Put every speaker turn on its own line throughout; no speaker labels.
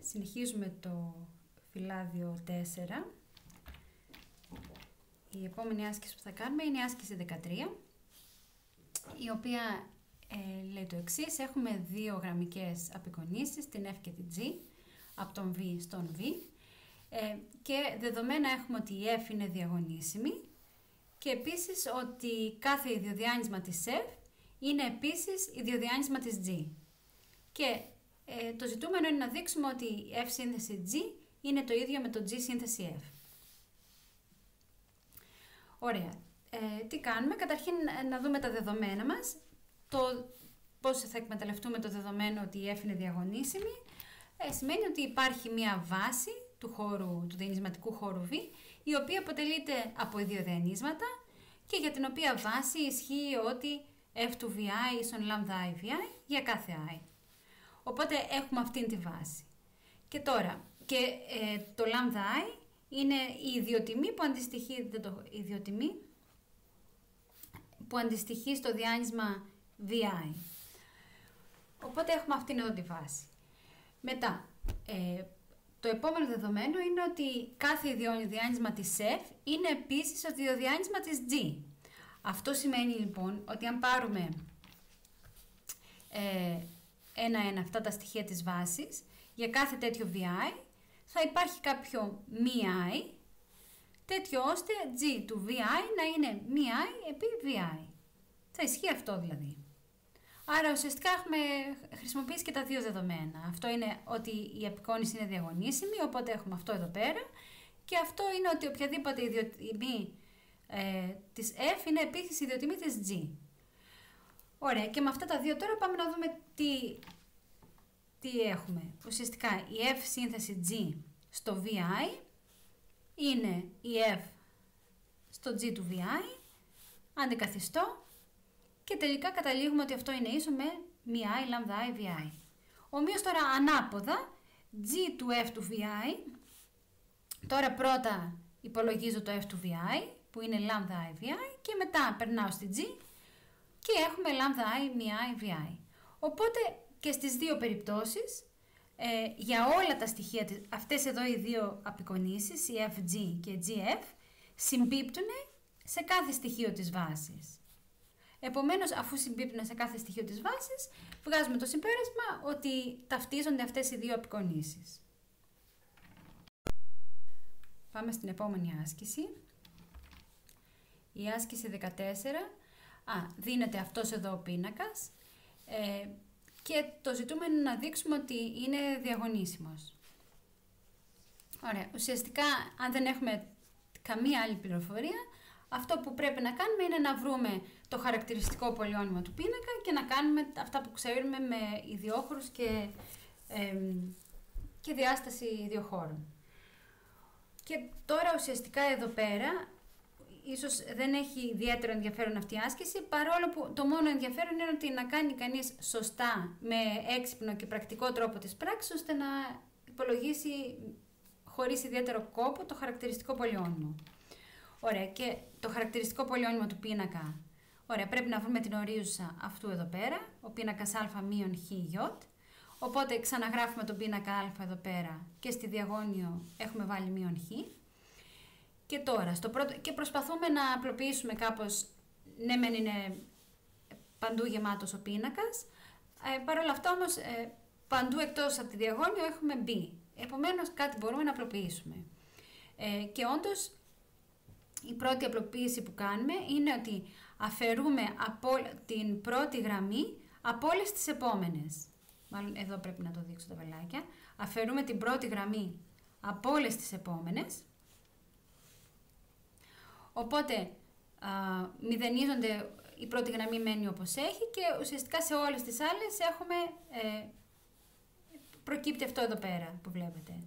συνεχίζουμε το φυλάδιο 4. Η επόμενη άσκηση που θα κάνουμε είναι η άσκηση 13, η οποία λέει το εξής. Έχουμε δύο γραμμικές απεικονίσεις, την F και την G, από τον V στον V, και δεδομένα έχουμε ότι η F είναι διαγωνίσιμη και επίσης ότι κάθε ιδιοδιάνυσμα της F είναι επίσης ιδιοδιάνυσμα της G. Και το ζητούμενο είναι να δείξουμε ότι η F σύνθεση G είναι το ίδιο με το G σύνθεση F. Ωραία. Τι κάνουμε? Καταρχήν να δούμε τα δεδομένα μας, πώς θα εκμεταλλευτούμε το δεδομένο ότι η F είναι διαγωνίσιμη. Σημαίνει ότι υπάρχει μία βάση του διανυσματικού χώρου V, η οποία αποτελείται από ιδιοδιανύσματα και για την οποία βάση ισχύει ότι F του VI ίσον λάμδα I VI για κάθε I. Οπότε έχουμε αυτήν τη βάση. Και τώρα, το λάμδα I είναι η ιδιοτιμή που αντιστοιχεί στο διάνυσμα VI. Οπότε έχουμε αυτήν εδώ τη βάση. Μετά, το επόμενο δεδομένο είναι ότι κάθε ιδιοδιάνυσμα της F είναι επίσης το ιδιοδιάνυσμα της G. Αυτό σημαίνει λοιπόν ότι αν πάρουμε ένα-ένα αυτά τα στοιχεία της βάσης, για κάθε τέτοιο VI θα υπάρχει κάποιο μη I, τέτοιο ώστε G του VI να είναι μη I επί VI. Θα ισχύει αυτό δηλαδή. Άρα ουσιαστικά έχουμε χρησιμοποιήσει και τα δύο δεδομένα. Αυτό είναι ότι η απεικόνιση είναι διαγωνίσιμη, οπότε έχουμε αυτό εδώ πέρα. Και αυτό είναι ότι οποιαδήποτε ιδιοτιμή της F είναι επίσης η ιδιοτιμή της G. Ωραία, και με αυτά τα δύο τώρα πάμε να δούμε τι έχουμε. Ουσιαστικά η F σύνθεση G στο VI είναι η F στο G του VI, αντικαθιστώ και τελικά καταλήγουμε ότι αυτό είναι ίσο με μη I λάμδα I VI. Ομοίως τώρα ανάποδα, G του F του VI, τώρα πρώτα υπολογίζω το F του VI που είναι λάμδα I VI και μετά περνάω στη G και έχουμε λάμδα I μη I VI. Οπότε και στις δύο περιπτώσεις, για όλα τα στοιχεία, αυτές εδώ οι δύο απεικονίσεις, η FG και η GF, συμπίπτουν σε κάθε στοιχείο της βάσης. Επομένως, αφού συμπίπτουν σε κάθε στοιχείο της βάσης, βγάζουμε το συμπέρασμα ότι ταυτίζονται αυτές οι δύο απεικονίσεις. Πάμε στην επόμενη άσκηση. Η άσκηση 14. Δίνεται αυτός εδώ ο πίνακας και το ζητούμενο είναι να δείξουμε ότι είναι διαγωνίσιμος. Ωραία. Ουσιαστικά, αν δεν έχουμε καμία άλλη πληροφορία, αυτό που πρέπει να κάνουμε είναι να βρούμε το χαρακτηριστικό πολυώνυμο του πίνακα και να κάνουμε αυτά που ξέρουμε με ιδιόχωρους και διάσταση ιδιοχώρων. Και τώρα ουσιαστικά εδώ πέρα, ίσως δεν έχει ιδιαίτερο ενδιαφέρον αυτή η άσκηση, παρόλο που το μόνο ενδιαφέρον είναι ότι να κάνει κανείς σωστά, με έξυπνο και πρακτικό τρόπο της πράξης, ώστε να υπολογίσει χωρίς ιδιαίτερο κόπο το χαρακτηριστικό πολυώνυμο. Ωραία, και το χαρακτηριστικό πολυώνυμο του πίνακα, ωραία, πρέπει να βρούμε την ορίζουσα αυτού εδώ πέρα, ο πίνακας α μείον χ ι. Οπότε ξαναγράφουμε τον πίνακα α εδώ πέρα και στη διαγώνιο έχουμε βάλει μείον χ. Και τώρα, και προσπαθούμε να απλοποιήσουμε κάπως, ναι μεν είναι παντού γεμάτος ο πίνακας, παρ' όλα αυτά όμως παντού εκτός από τη διαγώνιο έχουμε b. Επομένως κάτι μπορούμε να απλοποιήσουμε. Και όντως η πρώτη απλοποίηση που κάνουμε είναι ότι αφαιρούμε από την πρώτη γραμμή από όλες τις επόμενες. Μάλλον εδώ πρέπει να το δείξω τα βελάκια. Αφαιρούμε την πρώτη γραμμή από όλες τις επόμενες. Οπότε μηδενίζονται, η πρώτη γραμμή μένει όπως έχει και ουσιαστικά σε όλες τις άλλες έχουμε, προκύπτει αυτό εδώ πέρα που βλέπετε.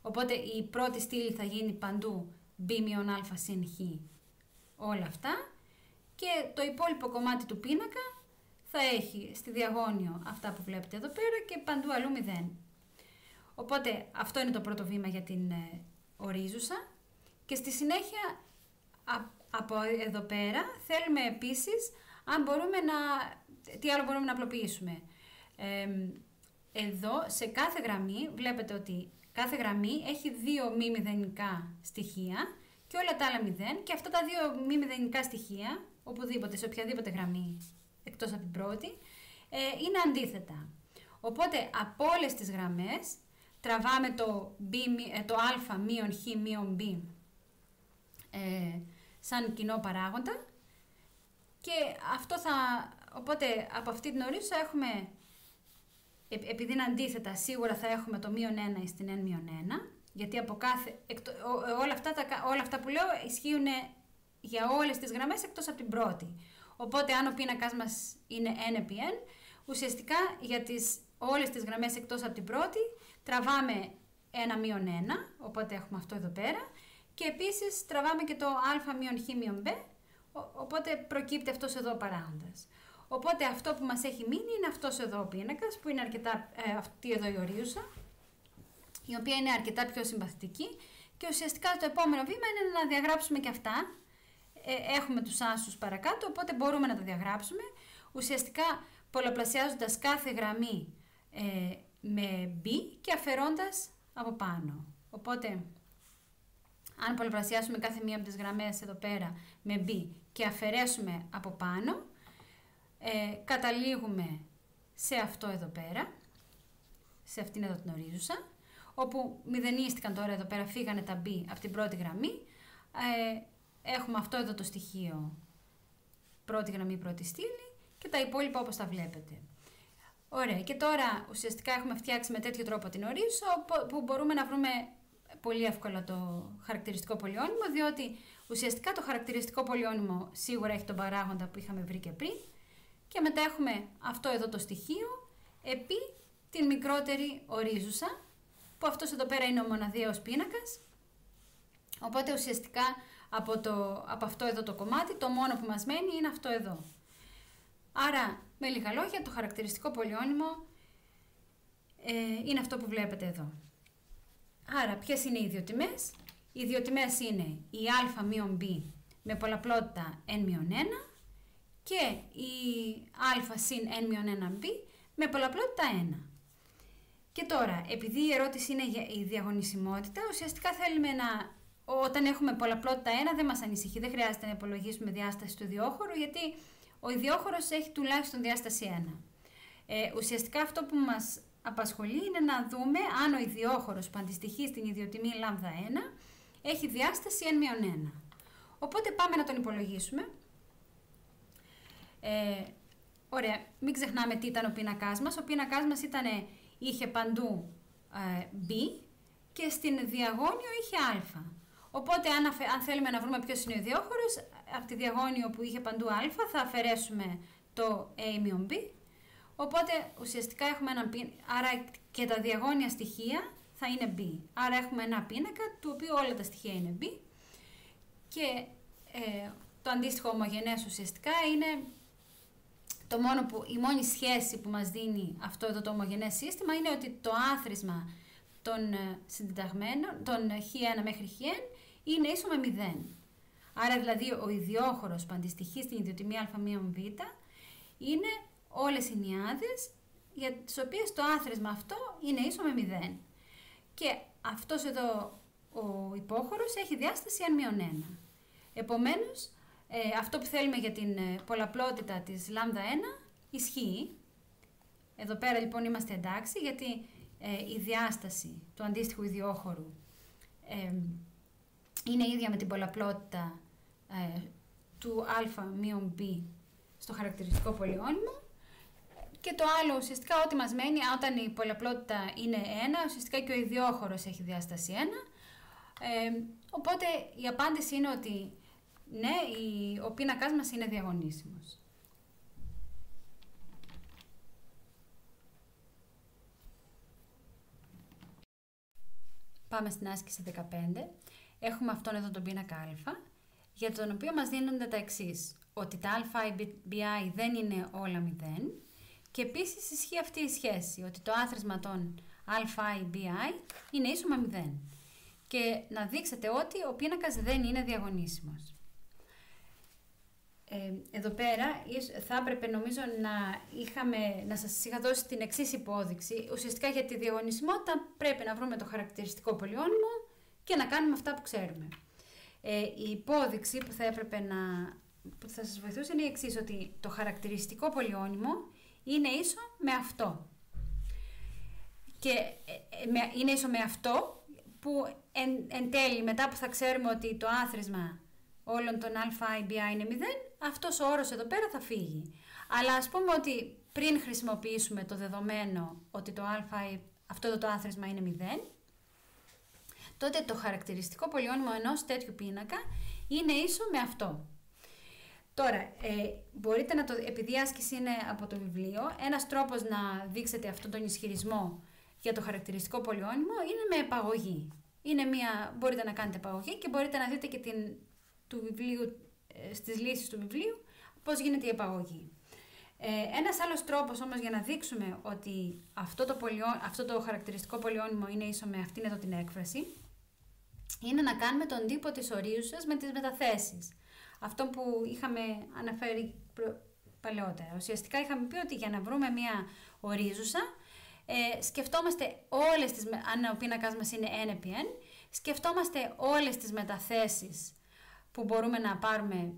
Οπότε η πρώτη στήλη θα γίνει παντού b-α συν χ, όλα αυτά, και το υπόλοιπο κομμάτι του πίνακα θα έχει στη διαγώνιο αυτά που βλέπετε εδώ πέρα και παντού αλλού 0. Οπότε αυτό είναι το πρώτο βήμα για την ορίζουσα και στη συνέχεια από εδώ πέρα θέλουμε επίσης τι άλλο μπορούμε να απλοποιήσουμε. εδώ σε κάθε γραμμή βλέπετε ότι κάθε γραμμή έχει 2 μη μηδενικά στοιχεία και όλα τα άλλα 0 και αυτά τα 2 μη μηδενικά στοιχεία, οπουδήποτε, σε οποιαδήποτε γραμμή εκτός από την πρώτη, είναι αντίθετα. Οπότε από όλες τις γραμμές τραβάμε το α μείον χ μείον b σαν κοινό παράγοντα και αυτό οπότε από αυτή την ορίζουσα έχουμε, επειδή είναι αντίθετα, σίγουρα θα έχουμε το μείον 1 στην n μείον 1, γιατί από όλα αυτά που λέω ισχύουν για όλες τις γραμμές εκτός από την πρώτη. Οπότε αν ο πίνακας μας είναι n επί n, ουσιαστικά για όλες τις γραμμές εκτός από την πρώτη τραβάμε 1 μείον 1, οπότε έχουμε αυτό εδώ πέρα, και επίσης τραβάμε και το α μείον χ μείον b, οπότε προκύπτει αυτός εδώ ο παράγοντας. Οπότε αυτό που μας έχει μείνει είναι αυτός εδώ ο πίνακας, που είναι αρκετά, αυτή εδώ η ορίζουσα, η οποία είναι αρκετά πιο συμπαθητική, και ουσιαστικά το επόμενο βήμα είναι να διαγράψουμε και αυτά. Έχουμε τους άσους παρακάτω, οπότε μπορούμε να τα διαγράψουμε, ουσιαστικά πολλαπλασιάζοντας κάθε γραμμή με b και αφαιρώντας από πάνω. Οπότε, αν πολλαπλασιάσουμε κάθε μία από τις γραμμές εδώ πέρα με b και αφαιρέσουμε από πάνω, καταλήγουμε σε αυτό εδώ πέρα, σε αυτήν εδώ την ορίζουσα, όπου μηδενίστηκαν τώρα εδώ πέρα, φύγανε τα b από την πρώτη γραμμή, έχουμε αυτό εδώ το στοιχείο, πρώτη γραμμή, πρώτη στήλη, και τα υπόλοιπα όπως τα βλέπετε. Ωραία, και τώρα ουσιαστικά έχουμε φτιάξει με τέτοιο τρόπο την ορίζουσα, που μπορούμε να βρούμε πολύ εύκολα το χαρακτηριστικό πολυώνυμο, διότι ουσιαστικά το χαρακτηριστικό πολυώνυμο σίγουρα έχει τον παράγοντα που είχαμε βρει και πριν, και μετά έχουμε αυτό εδώ το στοιχείο επί την μικρότερη ορίζουσα, που αυτός εδώ πέρα είναι ο μοναδιαίος πίνακας. Οπότε ουσιαστικά από αυτό εδώ το κομμάτι το μόνο που μας μένει είναι αυτό εδώ. Άρα, με λίγα λόγια, το χαρακτηριστικό πολυώνυμο είναι αυτό που βλέπετε εδώ. Άρα, ποιες είναι οι ιδιοτιμές? Οι ιδιοτιμές είναι η α μείον b με πολλαπλότητα n μείον 1 και η α συν n μείον 1b με πολλαπλότητα 1. Και τώρα, επειδή η ερώτηση είναι για η διαγωνισμότητα, ουσιαστικά θέλουμε όταν έχουμε πολλαπλότητα 1 δεν μας ανησυχεί, δεν χρειάζεται να υπολογίσουμε διάσταση του ιδιόχωρου, γιατί ο ιδιόχωρος έχει τουλάχιστον διάσταση 1. Ουσιαστικά αυτό που μας απασχολεί είναι να δούμε αν ο ιδιόχωρος που αντιστοιχεί στην ιδιοτιμή λ1 έχει διάσταση n-1. Οπότε πάμε να τον υπολογίσουμε. Ωραία, μην ξεχνάμε τι ήταν ο πίνακάς μας. Ο πίνακάς μας είχε παντού b και στην διαγώνιο είχε α. Οπότε αν θέλουμε να βρούμε ποιος είναι ο ιδιόχωρος, από τη διαγώνιο που είχε παντού α θα αφαιρέσουμε το a-b. Οπότε ουσιαστικά έχουμε άρα και τα διαγώνια στοιχεία θα είναι b. Άρα έχουμε ένα πίνακα του οποίου όλα τα στοιχεία είναι b και το αντίστοιχο ομογενές ουσιαστικά είναι η μόνη σχέση που μας δίνει αυτό εδώ το ομογενές σύστημα είναι ότι το άθροισμα των συντεταγμένων, των χ1 μέχρι χn, είναι ίσο με 0. Άρα δηλαδή ο ιδιόχωρος που αντιστοιχεί στην ιδιοτιμή α-β είναι όλες οι νιάδες για τις οποίες το άθροισμα αυτό είναι ίσο με 0. Και αυτός εδώ ο υπόχωρος έχει διάσταση n-1. Επομένως, αυτό που θέλουμε για την πολλαπλότητα της λάμδα 1 ισχύει. Εδώ πέρα λοιπόν είμαστε εντάξει, γιατί η διάσταση του αντίστοιχου ιδιόχωρου είναι ίδια με την πολλαπλότητα του α-β στο χαρακτηριστικό πολυώνυμο. Και το άλλο ουσιαστικά ό,τι μας μένει, όταν η πολλαπλότητα είναι 1, ουσιαστικά και ο ιδιόχωρος έχει διάσταση 1. Οπότε η απάντηση είναι ότι ναι, ο πίνακας μας είναι διαγωνίσιμος. Πάμε στην άσκηση 15. Έχουμε αυτόν εδώ τον πίνακα α, για τον οποίο μας δίνονται τα εξής. Ότι τα α-bi δεν είναι όλα 0 και επίσης ισχύει αυτή η σχέση, ότι το άθροισμα των α-bi είναι ίσο με 0. Και να δείξετε ότι ο πίνακας δεν είναι διαγωνίσιμος. εδώ πέρα θα έπρεπε νομίζω να σας είχα δώσει την εξής υπόδειξη. Ουσιαστικά για τη διαγωνισμότητα πρέπει να βρούμε το χαρακτηριστικό πολυώνυμο και να κάνουμε αυτά που ξέρουμε. Η υπόδειξη που θα έπρεπε που θα σας βοηθούσε είναι η εξής, ότι το χαρακτηριστικό πολυώνυμο είναι ίσο με αυτό. Και είναι ίσο με αυτό που εν τέλει, μετά που θα ξέρουμε ότι το άθροισμα όλων των α, β είναι 0, αυτός ο όρος εδώ πέρα θα φύγει. Αλλά ας πούμε ότι πριν χρησιμοποιήσουμε το δεδομένο ότι το αυτό εδώ το άθροισμα είναι 0, τότε το χαρακτηριστικό πολυώνυμο ενός τέτοιου πίνακα είναι ίσο με αυτό. Τώρα, μπορείτε να επειδή η άσκηση είναι από το βιβλίο, ένας τρόπος να δείξετε αυτόν τον ισχυρισμό για το χαρακτηριστικό πολυώνυμο είναι με επαγωγή. Μπορείτε να κάνετε επαγωγή και μπορείτε να δείτε και στις λύσεις του βιβλίου πώς γίνεται η επαγωγή. Ένας άλλος τρόπος όμως για να δείξουμε ότι αυτό το χαρακτηριστικό πολυώνυμο είναι ίσο με αυτήν εδώ την έκφραση είναι να κάνουμε τον τύπο της ορίζουσας με τις μεταθέσεις. Αυτό που είχαμε αναφέρει παλαιότερα. Ουσιαστικά είχαμε πει ότι για να βρούμε μια ορίζουσα σκεφτόμαστε αν ο πίνακας μας είναι n/n, σκεφτόμαστε όλες τις μεταθέσεις που μπορούμε να πάρουμε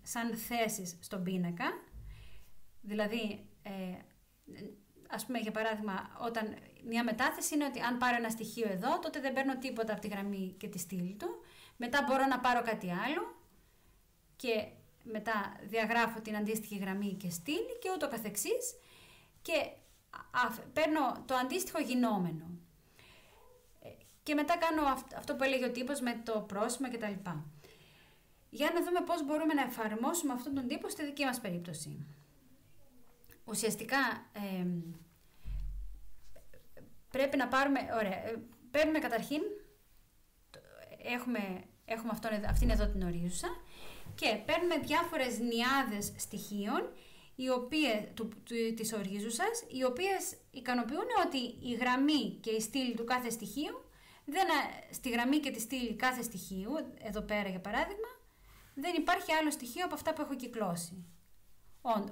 σαν θέσεις στον πίνακα. Δηλαδή, ας πούμε για παράδειγμα, όταν μια μετάθεση είναι ότι αν πάρω ένα στοιχείο εδώ, τότε δεν παίρνω τίποτα από τη γραμμή και τη στήλη του. Μετά μπορώ να πάρω κάτι άλλο και μετά διαγράφω την αντίστοιχη γραμμή και στήλη και ούτω καθεξής και παίρνω το αντίστοιχο γινόμενο. Και μετά κάνω αυτό που έλεγε ο τύπος με το πρόσημο κτλ. Για να δούμε πώς μπορούμε να εφαρμόσουμε αυτόν τον τύπο στη δική μας περίπτωση. Ουσιαστικά πρέπει να πάρουμε, παίρνουμε καταρχήν, έχουμε αυτήν εδώ την ορίζουσα και παίρνουμε διάφορες νιάδες στοιχείων της ορίζουσας, οι οποίες ικανοποιούν ότι η γραμμή και η στήλη του κάθε στοιχείου, στη γραμμή και τη στήλη κάθε στοιχείου, εδώ πέρα για παράδειγμα, δεν υπάρχει άλλο στοιχείο από αυτά που έχω κυκλώσει.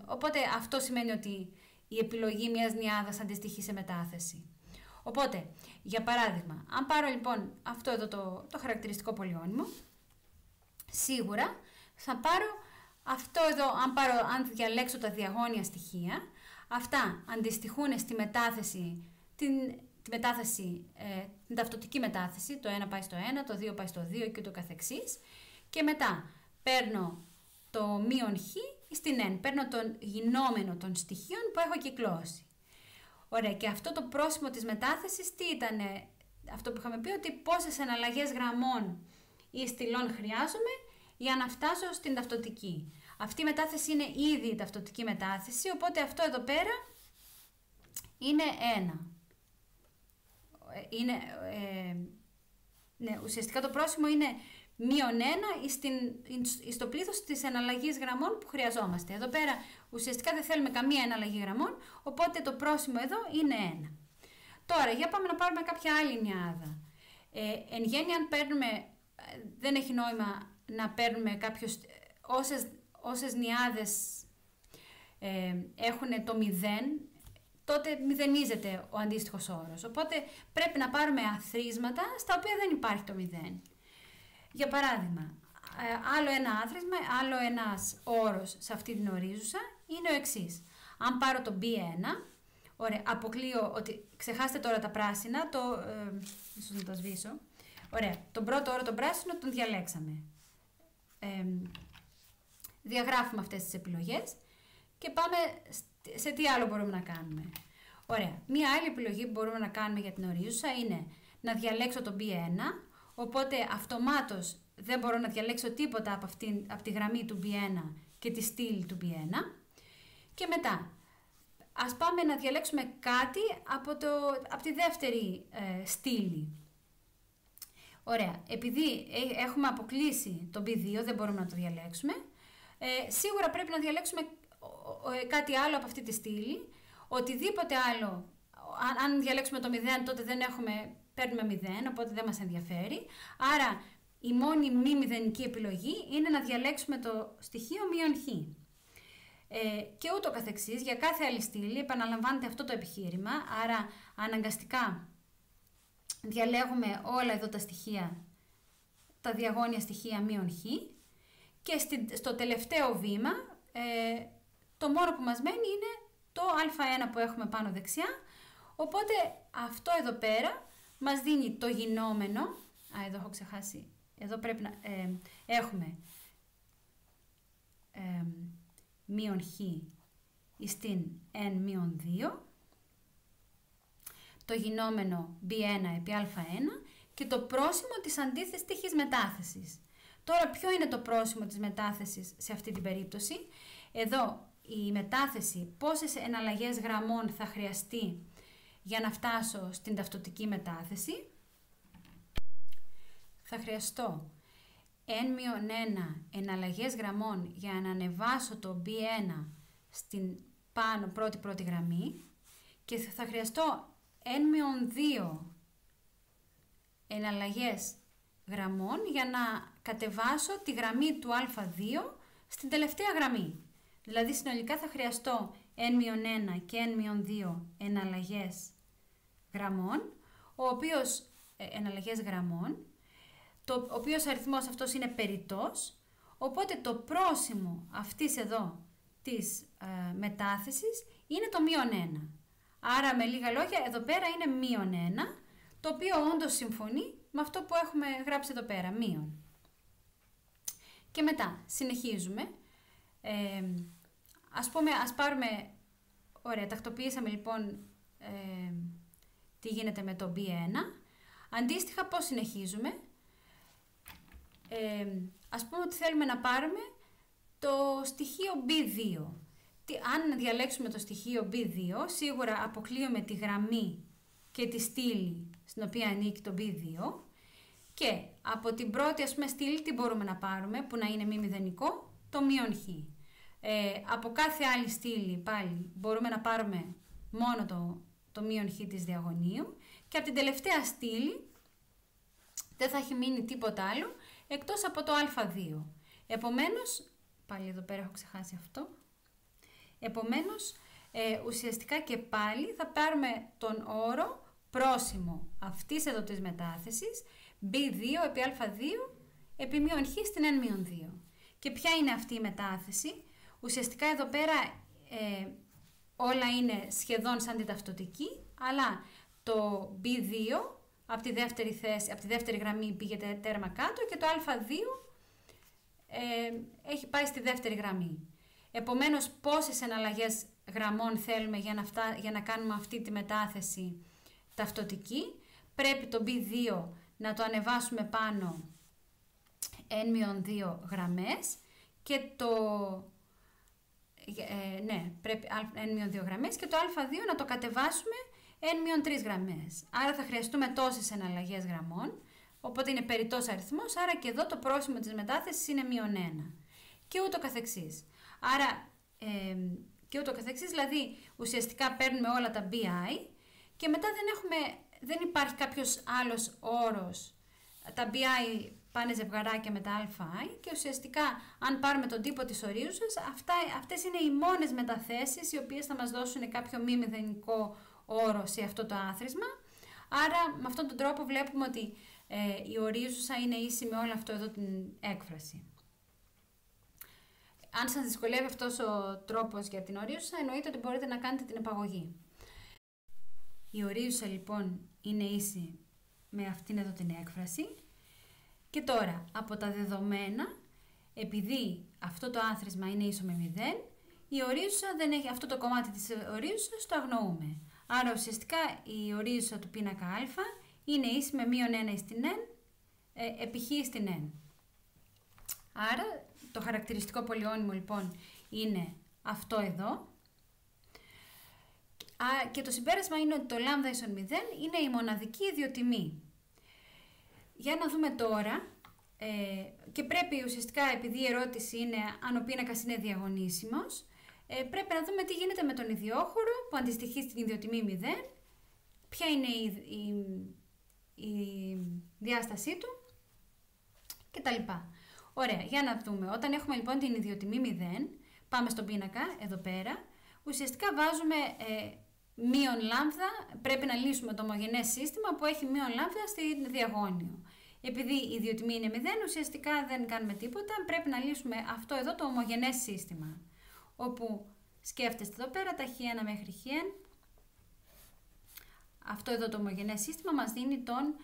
Οπότε αυτό σημαίνει ότι η επιλογή μιας νιάδας αντιστοιχεί σε μετάθεση. Οπότε, για παράδειγμα, αν πάρω λοιπόν αυτό εδώ το χαρακτηριστικό πολυώνυμο, σίγουρα θα πάρω αυτό εδώ, αν διαλέξω τα διαγώνια στοιχεία, αυτά αντιστοιχούν στη μετάθεση, την ταυτοτική μετάθεση, το 1 πάει στο 1, το 2 πάει στο 2 και ούτω καθεξής. Και μετά παίρνω το μείον χ στην n, παίρνω τον γινόμενο των στοιχείων που έχω κυκλώσει. Ωραία, και αυτό το πρόσημο της μετάθεσης τι ήταν, αυτό που είχαμε πει, ότι πόσες εναλλαγές γραμμών ή στυλών χρειάζομαι για να φτάσω στην ταυτοτική. Αυτή η μετάθεση είναι ήδη η ταυτοτική μετάθεση, οπότε αυτό εδώ πέρα είναι 1. Ουσιαστικά το πρόσημο είναι μείον 1 στο πλήθος της εναλλαγής γραμμών που χρειαζόμαστε. Εδώ πέρα ουσιαστικά δεν θέλουμε καμία εναλλαγή γραμμών, οπότε το πρόσημο εδώ είναι 1. Τώρα, για πάμε να πάρουμε κάποια άλλη νιάδα. Εν γέννη, αν παίρνουμε, δεν έχει νόημα να παίρνουμε όσες νιάδες έχουν το 0, τότε μηδενίζεται ο αντίστοιχος όρος. Οπότε πρέπει να πάρουμε αθροίσματα στα οποία δεν υπάρχει το 0. Για παράδειγμα, άλλο ένα άθροισμα, άλλο ένας όρος σε αυτή την ορίζουσα είναι ο εξής. Αν πάρω το B1, ωραία, αποκλείω ότι, ξεχάστε τώρα τα πράσινα, ίσως να τα σβήσω. Ωραία, τον πρώτο όρο τον πράσινο τον διαλέξαμε. Διαγράφουμε αυτές τις επιλογές και πάμε σε τι άλλο μπορούμε να κάνουμε. Ωραία, μία άλλη επιλογή που μπορούμε να κάνουμε για την ορίζουσα είναι να διαλέξω το B1, οπότε αυτομάτως δεν μπορώ να διαλέξω τίποτα από τη γραμμή του B1 και τη στήλη του B1. Και μετά, ας πάμε να διαλέξουμε κάτι από τη δεύτερη στήλη. Ωραία, επειδή έχουμε αποκλείσει το B2, δεν μπορούμε να το διαλέξουμε, σίγουρα πρέπει να διαλέξουμε κάτι άλλο από αυτή τη στήλη. Οτιδήποτε άλλο, αν διαλέξουμε το 0, τότε παίρνουμε 0, οπότε δεν μας ενδιαφέρει. Άρα η μόνη μη μηδενική επιλογή είναι να διαλέξουμε το στοιχείο μείον χ. Και ούτω καθεξής, για κάθε άλλη στήλη επαναλαμβάνεται αυτό το επιχείρημα, άρα αναγκαστικά διαλέγουμε όλα εδώ τα στοιχεία, τα διαγώνια στοιχεία μείον χ, και στο τελευταίο βήμα το μόνο που μας μένει είναι το α1 που έχουμε πάνω δεξιά, οπότε αυτό εδώ πέρα μας δίνει το γινόμενο, εδώ έχω ξεχάσει, εδώ πρέπει να έχουμε μείον χ στην n μείον 2, το γινόμενο b1 επί α1 και το πρόσημο της αντίθεσης τύχης μετάθεσης. Τώρα ποιο είναι το πρόσημο της μετάθεσης σε αυτή την περίπτωση? Εδώ η μετάθεση, πόσες εναλλαγές γραμμών θα χρειαστεί για να φτάσω στην ταυτοτική μετάθεση. Θα χρειαστώ n-1 εναλλαγές γραμμών για να ανεβάσω το b1 στην πάνω πρώτη γραμμή και θα χρειαστώ n-2 εναλλαγές γραμμών για να κατεβάσω τη γραμμή του α2 στην τελευταία γραμμή. Δηλαδή συνολικά θα χρειαστώ n-1 και n-2 εναλλαγές γραμμών, ο οποίος αριθμός αυτός είναι περιττός, οπότε το πρόσημο αυτής εδώ της μετάθεσης είναι το μείον 1. Άρα με λίγα λόγια εδώ πέρα είναι μείον 1, το οποίο όντως συμφωνεί με αυτό που έχουμε γράψει εδώ πέρα, μείον. Και μετά συνεχίζουμε. Ας πάρουμε, ωραία, τακτοποιήσαμε λοιπόν τι γίνεται με το B1. Αντίστοιχα πώς συνεχίζουμε? Ας πούμε ότι θέλουμε να πάρουμε το στοιχείο B2. Αν διαλέξουμε το στοιχείο B2, σίγουρα αποκλείουμε τη γραμμή και τη στήλη στην οποία ανήκει το B2 και από την πρώτη στήλη τι μπορούμε να πάρουμε που να είναι μη μηδενικό? Το μείον χ. Από κάθε άλλη στήλη πάλι μπορούμε να πάρουμε μόνο το μείον χ της διαγωνίου και από την τελευταία στήλη δεν θα έχει μείνει τίποτα άλλο εκτός από το α2. Επομένως, πάλι εδώ πέρα έχω ξεχάσει αυτό, επομένως ουσιαστικά και πάλι θα πάρουμε τον όρο πρόσημο αυτής εδώ της μετάθεσης b2 επί α2 επί μείον χ στην n-2. Και ποια είναι αυτή η μετάθεση? Ουσιαστικά εδώ πέρα όλα είναι σχεδόν σαν την ταυτοτική, αλλά το b2 από τη δεύτερη θέση, από τη δεύτερη γραμμή πήγε τέρμα κάτω και το α2 έχει πάει στη δεύτερη γραμμή. Επομένως, πόσες εναλλαγές γραμμών θέλουμε για να κάνουμε αυτή τη μετάθεση ταυτοτική? Πρέπει το b2 να το ανεβάσουμε πάνω n-2 γραμμές και πρέπει n-2 γραμμές και το α2 να το κατεβάσουμε n-3 γραμμές. Άρα θα χρειαστούμε τόσες εναλλαγές γραμμών, οπότε είναι περιττός αριθμός, άρα και εδώ το πρόσημο της μετάθεσης είναι μείον 1. Και ούτω καθεξής. Άρα, και ούτω καθεξής, δηλαδή ουσιαστικά παίρνουμε όλα τα BI και μετά δεν υπάρχει κάποιος άλλος όρος. Τα BI πάνε ζευγαράκια με τα i και ουσιαστικά αν πάρουμε τον τύπο της ορίζουσας, αυτές είναι οι μόνες μεταθέσεις οι οποίες θα μας δώσουν κάποιο μη μηδενικό όρο σε αυτό το άθροισμα. Άρα με αυτόν τον τρόπο βλέπουμε ότι η ορίζουσα είναι ίση με όλο αυτό εδώ την έκφραση. Αν σας δυσκολεύει αυτός ο τρόπος για την ορίζουσα, εννοείται ότι μπορείτε να κάνετε την επαγωγή. Η ορίζουσα λοιπόν είναι ίση με αυτήν εδώ την έκφραση. Και τώρα, από τα δεδομένα, επειδή αυτό το άθροισμα είναι ίσο με 0, η ορίζουσα δεν έχει, αυτό το κομμάτι της ορίζουσας το αγνοούμε. Άρα ουσιαστικά η ορίζουσα του πίνακα α είναι ίση με μείον 1 στην n επί χ στην n. Άρα το χαρακτηριστικό πολυώνυμο λοιπόν είναι αυτό εδώ. Και το συμπέρασμα είναι ότι το λάμδα ίσον 0 είναι η μοναδική ιδιοτιμή. Για να δούμε τώρα, και πρέπει ουσιαστικά, επειδή η ερώτηση είναι αν ο πίνακας είναι διαγωνίσιμος, πρέπει να δούμε τι γίνεται με τον ιδιόχωρο που αντιστοιχεί στην ιδιοτιμή 0, ποια είναι η διάστασή του κτλ. Ωραία, για να δούμε. Όταν έχουμε λοιπόν την ιδιοτιμή 0, πάμε στον πίνακα, εδώ πέρα, ουσιαστικά βάζουμε μείον λάμδα, πρέπει να λύσουμε το ομογενές σύστημα που έχει μείον λάμδα στη διαγώνιο. Επειδή η ιδιοτιμή είναι 0, ουσιαστικά δεν κάνουμε τίποτα, πρέπει να λύσουμε αυτό εδώ το ομογενές σύστημα. Όπου σκέφτεστε εδώ πέρα τα χ1 μέχρι χn, αυτό εδώ το ομογενές σύστημα μας δίνει τον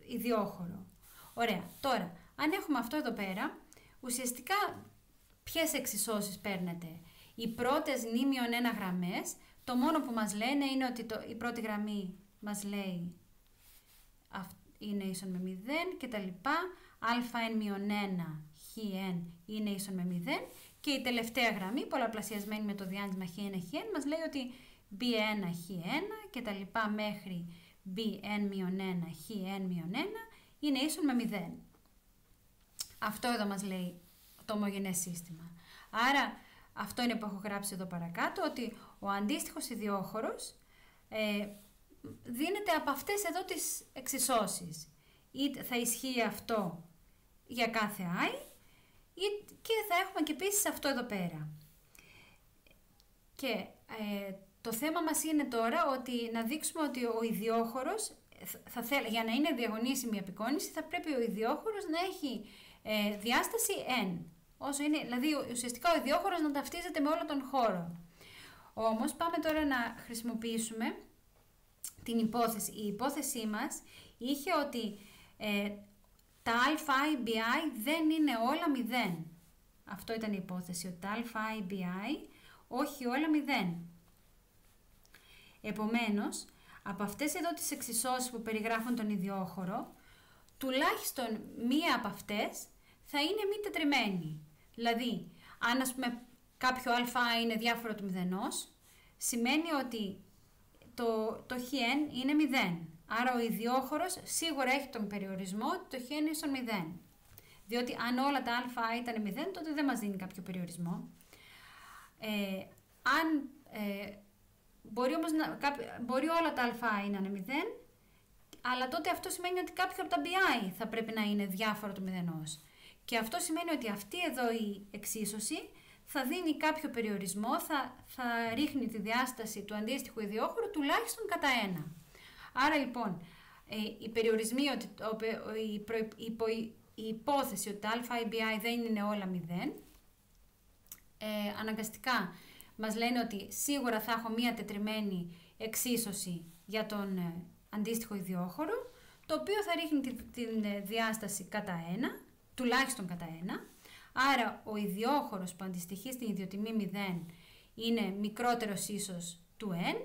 ιδιόχωρο. Ωραία, τώρα, αν έχουμε αυτό εδώ πέρα, ουσιαστικά ποιες εξισώσεις παίρνετε? Οι πρώτες νήμιον 1 γραμμές, το μόνο που μας λένε είναι ότι η πρώτη γραμμή μας λέει είναι ίσον με 0 και τα λοιπά, α1-1 χn είναι ίσον με 0 και η τελευταία γραμμή, πολλαπλασιασμένη με το διάνυσμα χn μας λέει ότι b1 χ1 και τα λοιπά μέχρι bn-1 hn-1 είναι ίσον με 0. Αυτό εδώ μας λέει το ομογενές σύστημα. Άρα αυτό είναι που έχω γράψει εδώ παρακάτω, ότι ο αντίστοιχος ιδιόχωρος δίνεται από αυτές εδώ τις εξισώσεις. Είτε θα ισχύει αυτό για κάθε i και θα έχουμε και επίσης αυτό εδώ πέρα. Και το θέμα μας είναι τώρα ότι να δείξουμε ότι ο ιδιόχωρος, για να είναι διαγωνίσιμη η απεικόνηση, θα πρέπει ο ιδιόχωρος να έχει διάσταση n. Όσο είναι, δηλαδή ουσιαστικά ο ιδιόχωρος να ταυτίζεται με όλο τον χώρο. Όμως πάμε τώρα να χρησιμοποιήσουμε την υπόθεση. Η υπόθεσή μας είχε ότι τα αi, bi δεν είναι όλα 0. Αυτό ήταν η υπόθεση, ότι τα αi, bi όχι όλα 0. Επομένως, από αυτές εδώ τις εξισώσεις που περιγράφουν τον ιδιόχωρο, τουλάχιστον μία από αυτές θα είναι μη τετριμένη. Δηλαδή, αν ας πούμε κάποιο α είναι διάφορο του μηδενός, σημαίνει ότι το χn είναι 0. Άρα ο ιδιόχωρος σίγουρα έχει τον περιορισμό ότι το χ είναι ίσον 0. Διότι αν όλα τα α ήταν 0, τότε δεν μας δίνει κάποιο περιορισμό. Μπορεί όλα τα α να είναι 0, αλλά τότε αυτό σημαίνει ότι κάποιο από τα bi θα πρέπει να είναι διάφορο του μηδενός. Και αυτό σημαίνει ότι αυτή εδώ η εξίσωση θα δίνει κάποιο περιορισμό, θα ρίχνει τη διάσταση του αντίστοιχου ιδιόχωρου τουλάχιστον κατά 1. Άρα λοιπόν, οι περιορισμοί, η υπόθεση ότι τα α ή bi δεν είναι όλα 0, αναγκαστικά μας λένε ότι σίγουρα θα έχω μία τετριμένη εξίσωση για τον αντίστοιχο ιδιόχωρο, το οποίο θα ρίχνει την διάσταση κατά 1, τουλάχιστον κατά 1. Άρα ο ιδιόχωρος που αντιστοιχεί στην ιδιοτιμή 0 είναι μικρότερος ίσως του n,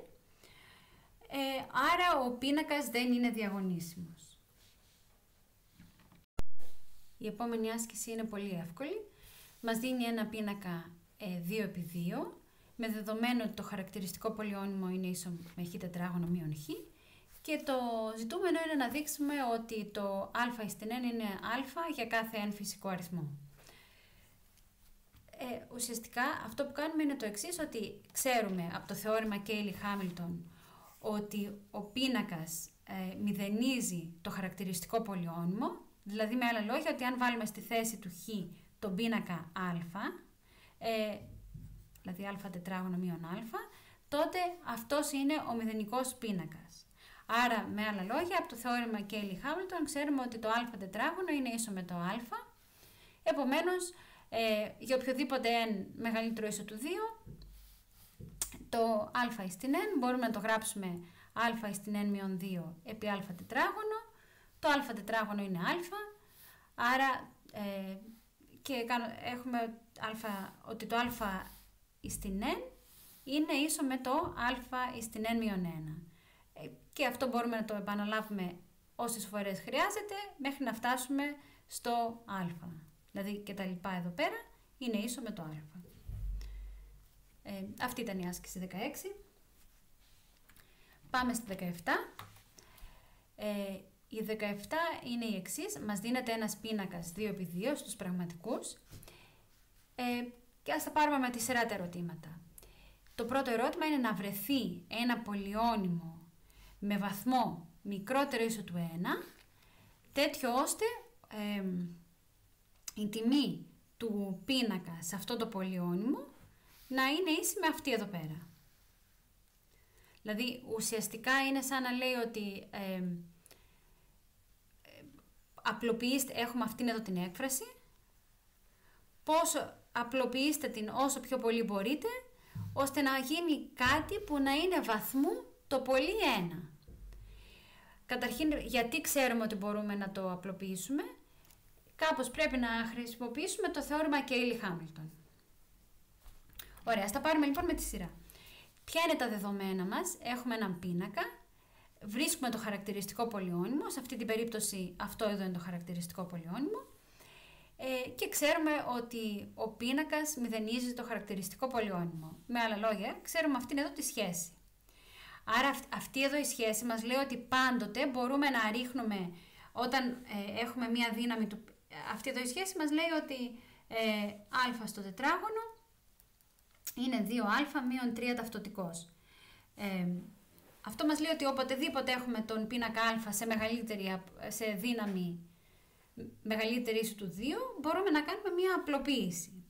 άρα ο πίνακας δεν είναι διαγωνίσιμος. Η επόμενη άσκηση είναι πολύ εύκολη. Μας δίνει ένα πίνακα 2x2, με δεδομένο ότι το χαρακτηριστικό πολυώνυμο είναι ίσο με χ τετράγωνο μείον χ, και το ζητούμενο είναι να δείξουμε ότι το α στην n είναι α για κάθε n φυσικό αριθμό. Ουσιαστικά αυτό που κάνουμε είναι το εξής, ότι ξέρουμε από το θεώρημα Cayley-Hamilton ότι ο πίνακας μηδενίζει το χαρακτηριστικό πολυώνυμο, δηλαδή με άλλα λόγια ότι αν βάλουμε στη θέση του χ τον πίνακα α, δηλαδή α τετράγωνο μείον α, τότε αυτός είναι ο μηδενικός πίνακας. Άρα με άλλα λόγια από το θεώρημα Cayley-Hamilton ξέρουμε ότι το α τετράγωνο είναι ίσο με το α, επομένως για οποιοδήποτε n μεγαλύτερο ίσο του 2, το α στην n μπορούμε να το γράψουμε α στην n μείον 2 επί α τετράγωνο, το α τετράγωνο είναι α, άρα και έχουμε ότι το α στην n είναι ίσο με το α στην n μείον 1. Και αυτό μπορούμε να το επαναλάβουμε όσες φορές χρειάζεται μέχρι να φτάσουμε στο α. Δηλαδή και τα λοιπά εδώ πέρα είναι ίσο με το α. Αυτή ήταν η άσκηση 16. Πάμε στη 17. Η 17 είναι η εξής. Μας δίνεται ένας πίνακας 2x2 στους πραγματικούς. Και ας τα πάρουμε με τη σειρά τα ερωτήματα. Το πρώτο ερώτημα είναι να βρεθεί ένα πολυώνυμο με βαθμό μικρότερο ίσο του 1, τέτοιο ώστε η τιμή του πίνακα σε αυτό το πολυώνυμο να είναι ίση με αυτή εδώ πέρα. Δηλαδή ουσιαστικά είναι σαν να λέει ότι απλοποιήστε, έχουμε αυτήν εδώ την έκφραση, πόσο απλοποιήστε την όσο πιο πολύ μπορείτε, ώστε να γίνει κάτι που να είναι βαθμού το πολύ 1. Καταρχήν, γιατί ξέρουμε ότι μπορούμε να το απλοποιήσουμε, κάπως πρέπει να χρησιμοποιήσουμε το θεώρημα Cayley-Hamilton. Ωραία, ας τα πάρουμε λοιπόν με τη σειρά. Ποια είναι τα δεδομένα μας? Έχουμε έναν πίνακα, βρίσκουμε το χαρακτηριστικό πολυώνυμο, σε αυτή την περίπτωση αυτό εδώ είναι το χαρακτηριστικό πολυώνυμο, και ξέρουμε ότι ο πίνακας μηδενίζει το χαρακτηριστικό πολυώνυμο. Με άλλα λόγια, ξέρουμε αυτήν εδώ τη σχέση. Άρα αυτή εδώ η σχέση μας λέει ότι πάντοτε μπορούμε να ρίχνουμε, όταν έχουμε μία δύναμη του... Αυτή εδώ η σχέση μας λέει ότι α στο τετράγωνο είναι 2α μείον 3 ταυτοτικός. Αυτό μας λέει ότι οποτεδήποτε έχουμε τον πίνακα α σε δύναμη μεγαλύτερη ίσου του 2, μπορούμε να κάνουμε μία απλοποίηση.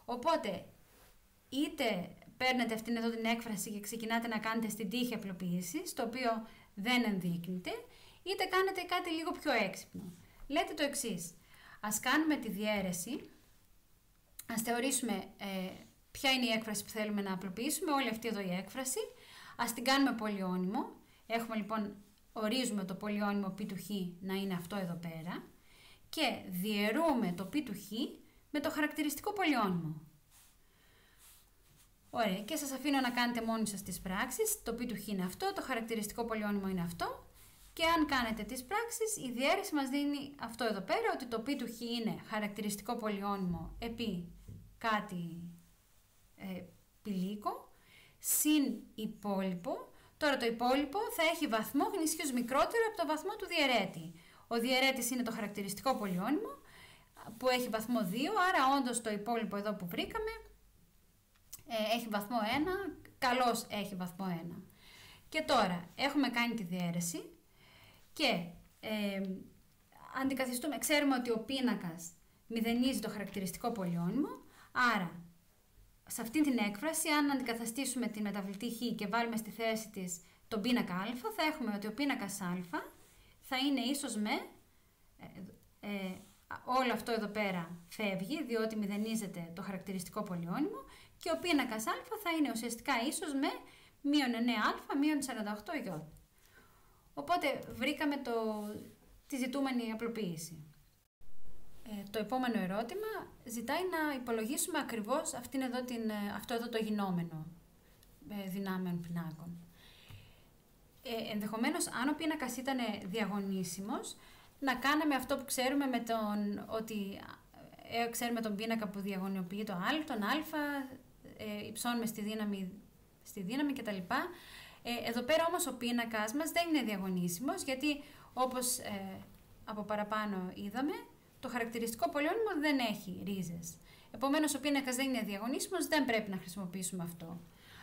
Οπότε, είτε παίρνετε αυτήν εδώ την έκφραση και ξεκινάτε να κάνετε στην τύχη απλοποίησης, το οποίο δεν ενδείκνυται, είτε κάνετε κάτι λίγο πιο έξυπνο. Λέτε το εξής: ας κάνουμε τη διαίρεση, ας θεωρήσουμε ποια είναι η έκφραση που θέλουμε να απλοποιήσουμε, όλη αυτή εδώ η έκφραση, ας την κάνουμε πολυώνυμο. Έχουμε λοιπόν, ορίζουμε το πολυώνυμο π του χ να είναι αυτό εδώ πέρα και διαιρούμε το π του χ με το χαρακτηριστικό πολυώνυμο. Ωραία, και σας αφήνω να κάνετε μόνοι σας τις πράξεις. Το π του χ είναι αυτό, το χαρακτηριστικό πολυώνυμο είναι αυτό. Και αν κάνετε τις πράξεις, η διαίρεση μας δίνει αυτό εδώ πέρα, ότι το π του χ είναι χαρακτηριστικό πολυώνυμο επί κάτι πηλίκο, συν υπόλοιπο. Τώρα το υπόλοιπο θα έχει βαθμό γνησίως μικρότερο από το βαθμό του διαιρέτη. Ο διαιρέτης είναι το χαρακτηριστικό πολυώνυμο που έχει βαθμό 2, άρα όντως το υπόλοιπο εδώ που βρήκαμε έχει βαθμό 1, καλώς έχει βαθμό 1. Και τώρα έχουμε κάνει τη διαίρεση και αντικαθιστούμε, ξέρουμε ότι ο πίνακας μηδενίζει το χαρακτηριστικό πολυώνυμο, άρα σε αυτή την έκφραση, αν αντικαταστήσουμε τη μεταβλητή χ και βάλουμε στη θέση της τον πίνακα α, θα έχουμε ότι ο πίνακας α θα είναι ίσος με, όλο αυτό εδώ πέρα φεύγει, διότι μηδενίζεται το χαρακτηριστικό πολυώνυμο, και ο πίνακας α θα είναι ουσιαστικά ίσος με μείον 9α μείον 48ι. Οπότε βρήκαμε τη ζητούμενη απλοποίηση. Το επόμενο ερώτημα ζητάει να υπολογίσουμε ακριβώς αυτό εδώ το γινόμενο δυνάμεων πινάκων. Ενδεχομένως, αν ο πίνακας ήταν διαγωνίσιμος, να κάναμε αυτό που ξέρουμε ότι ξέρουμε τον πίνακα που διαγωνιοποιεί τον α, υψώνουμε στη δύναμη κτλ. Εδώ πέρα όμως ο πίνακας μας δεν είναι διαγωνίσιμος, γιατί όπως από παραπάνω είδαμε, το χαρακτηριστικό πολυώνυμο δεν έχει ρίζες. Επομένως, ο πίνακας δεν είναι διαγωνίσιμος, δεν πρέπει να χρησιμοποιήσουμε αυτό.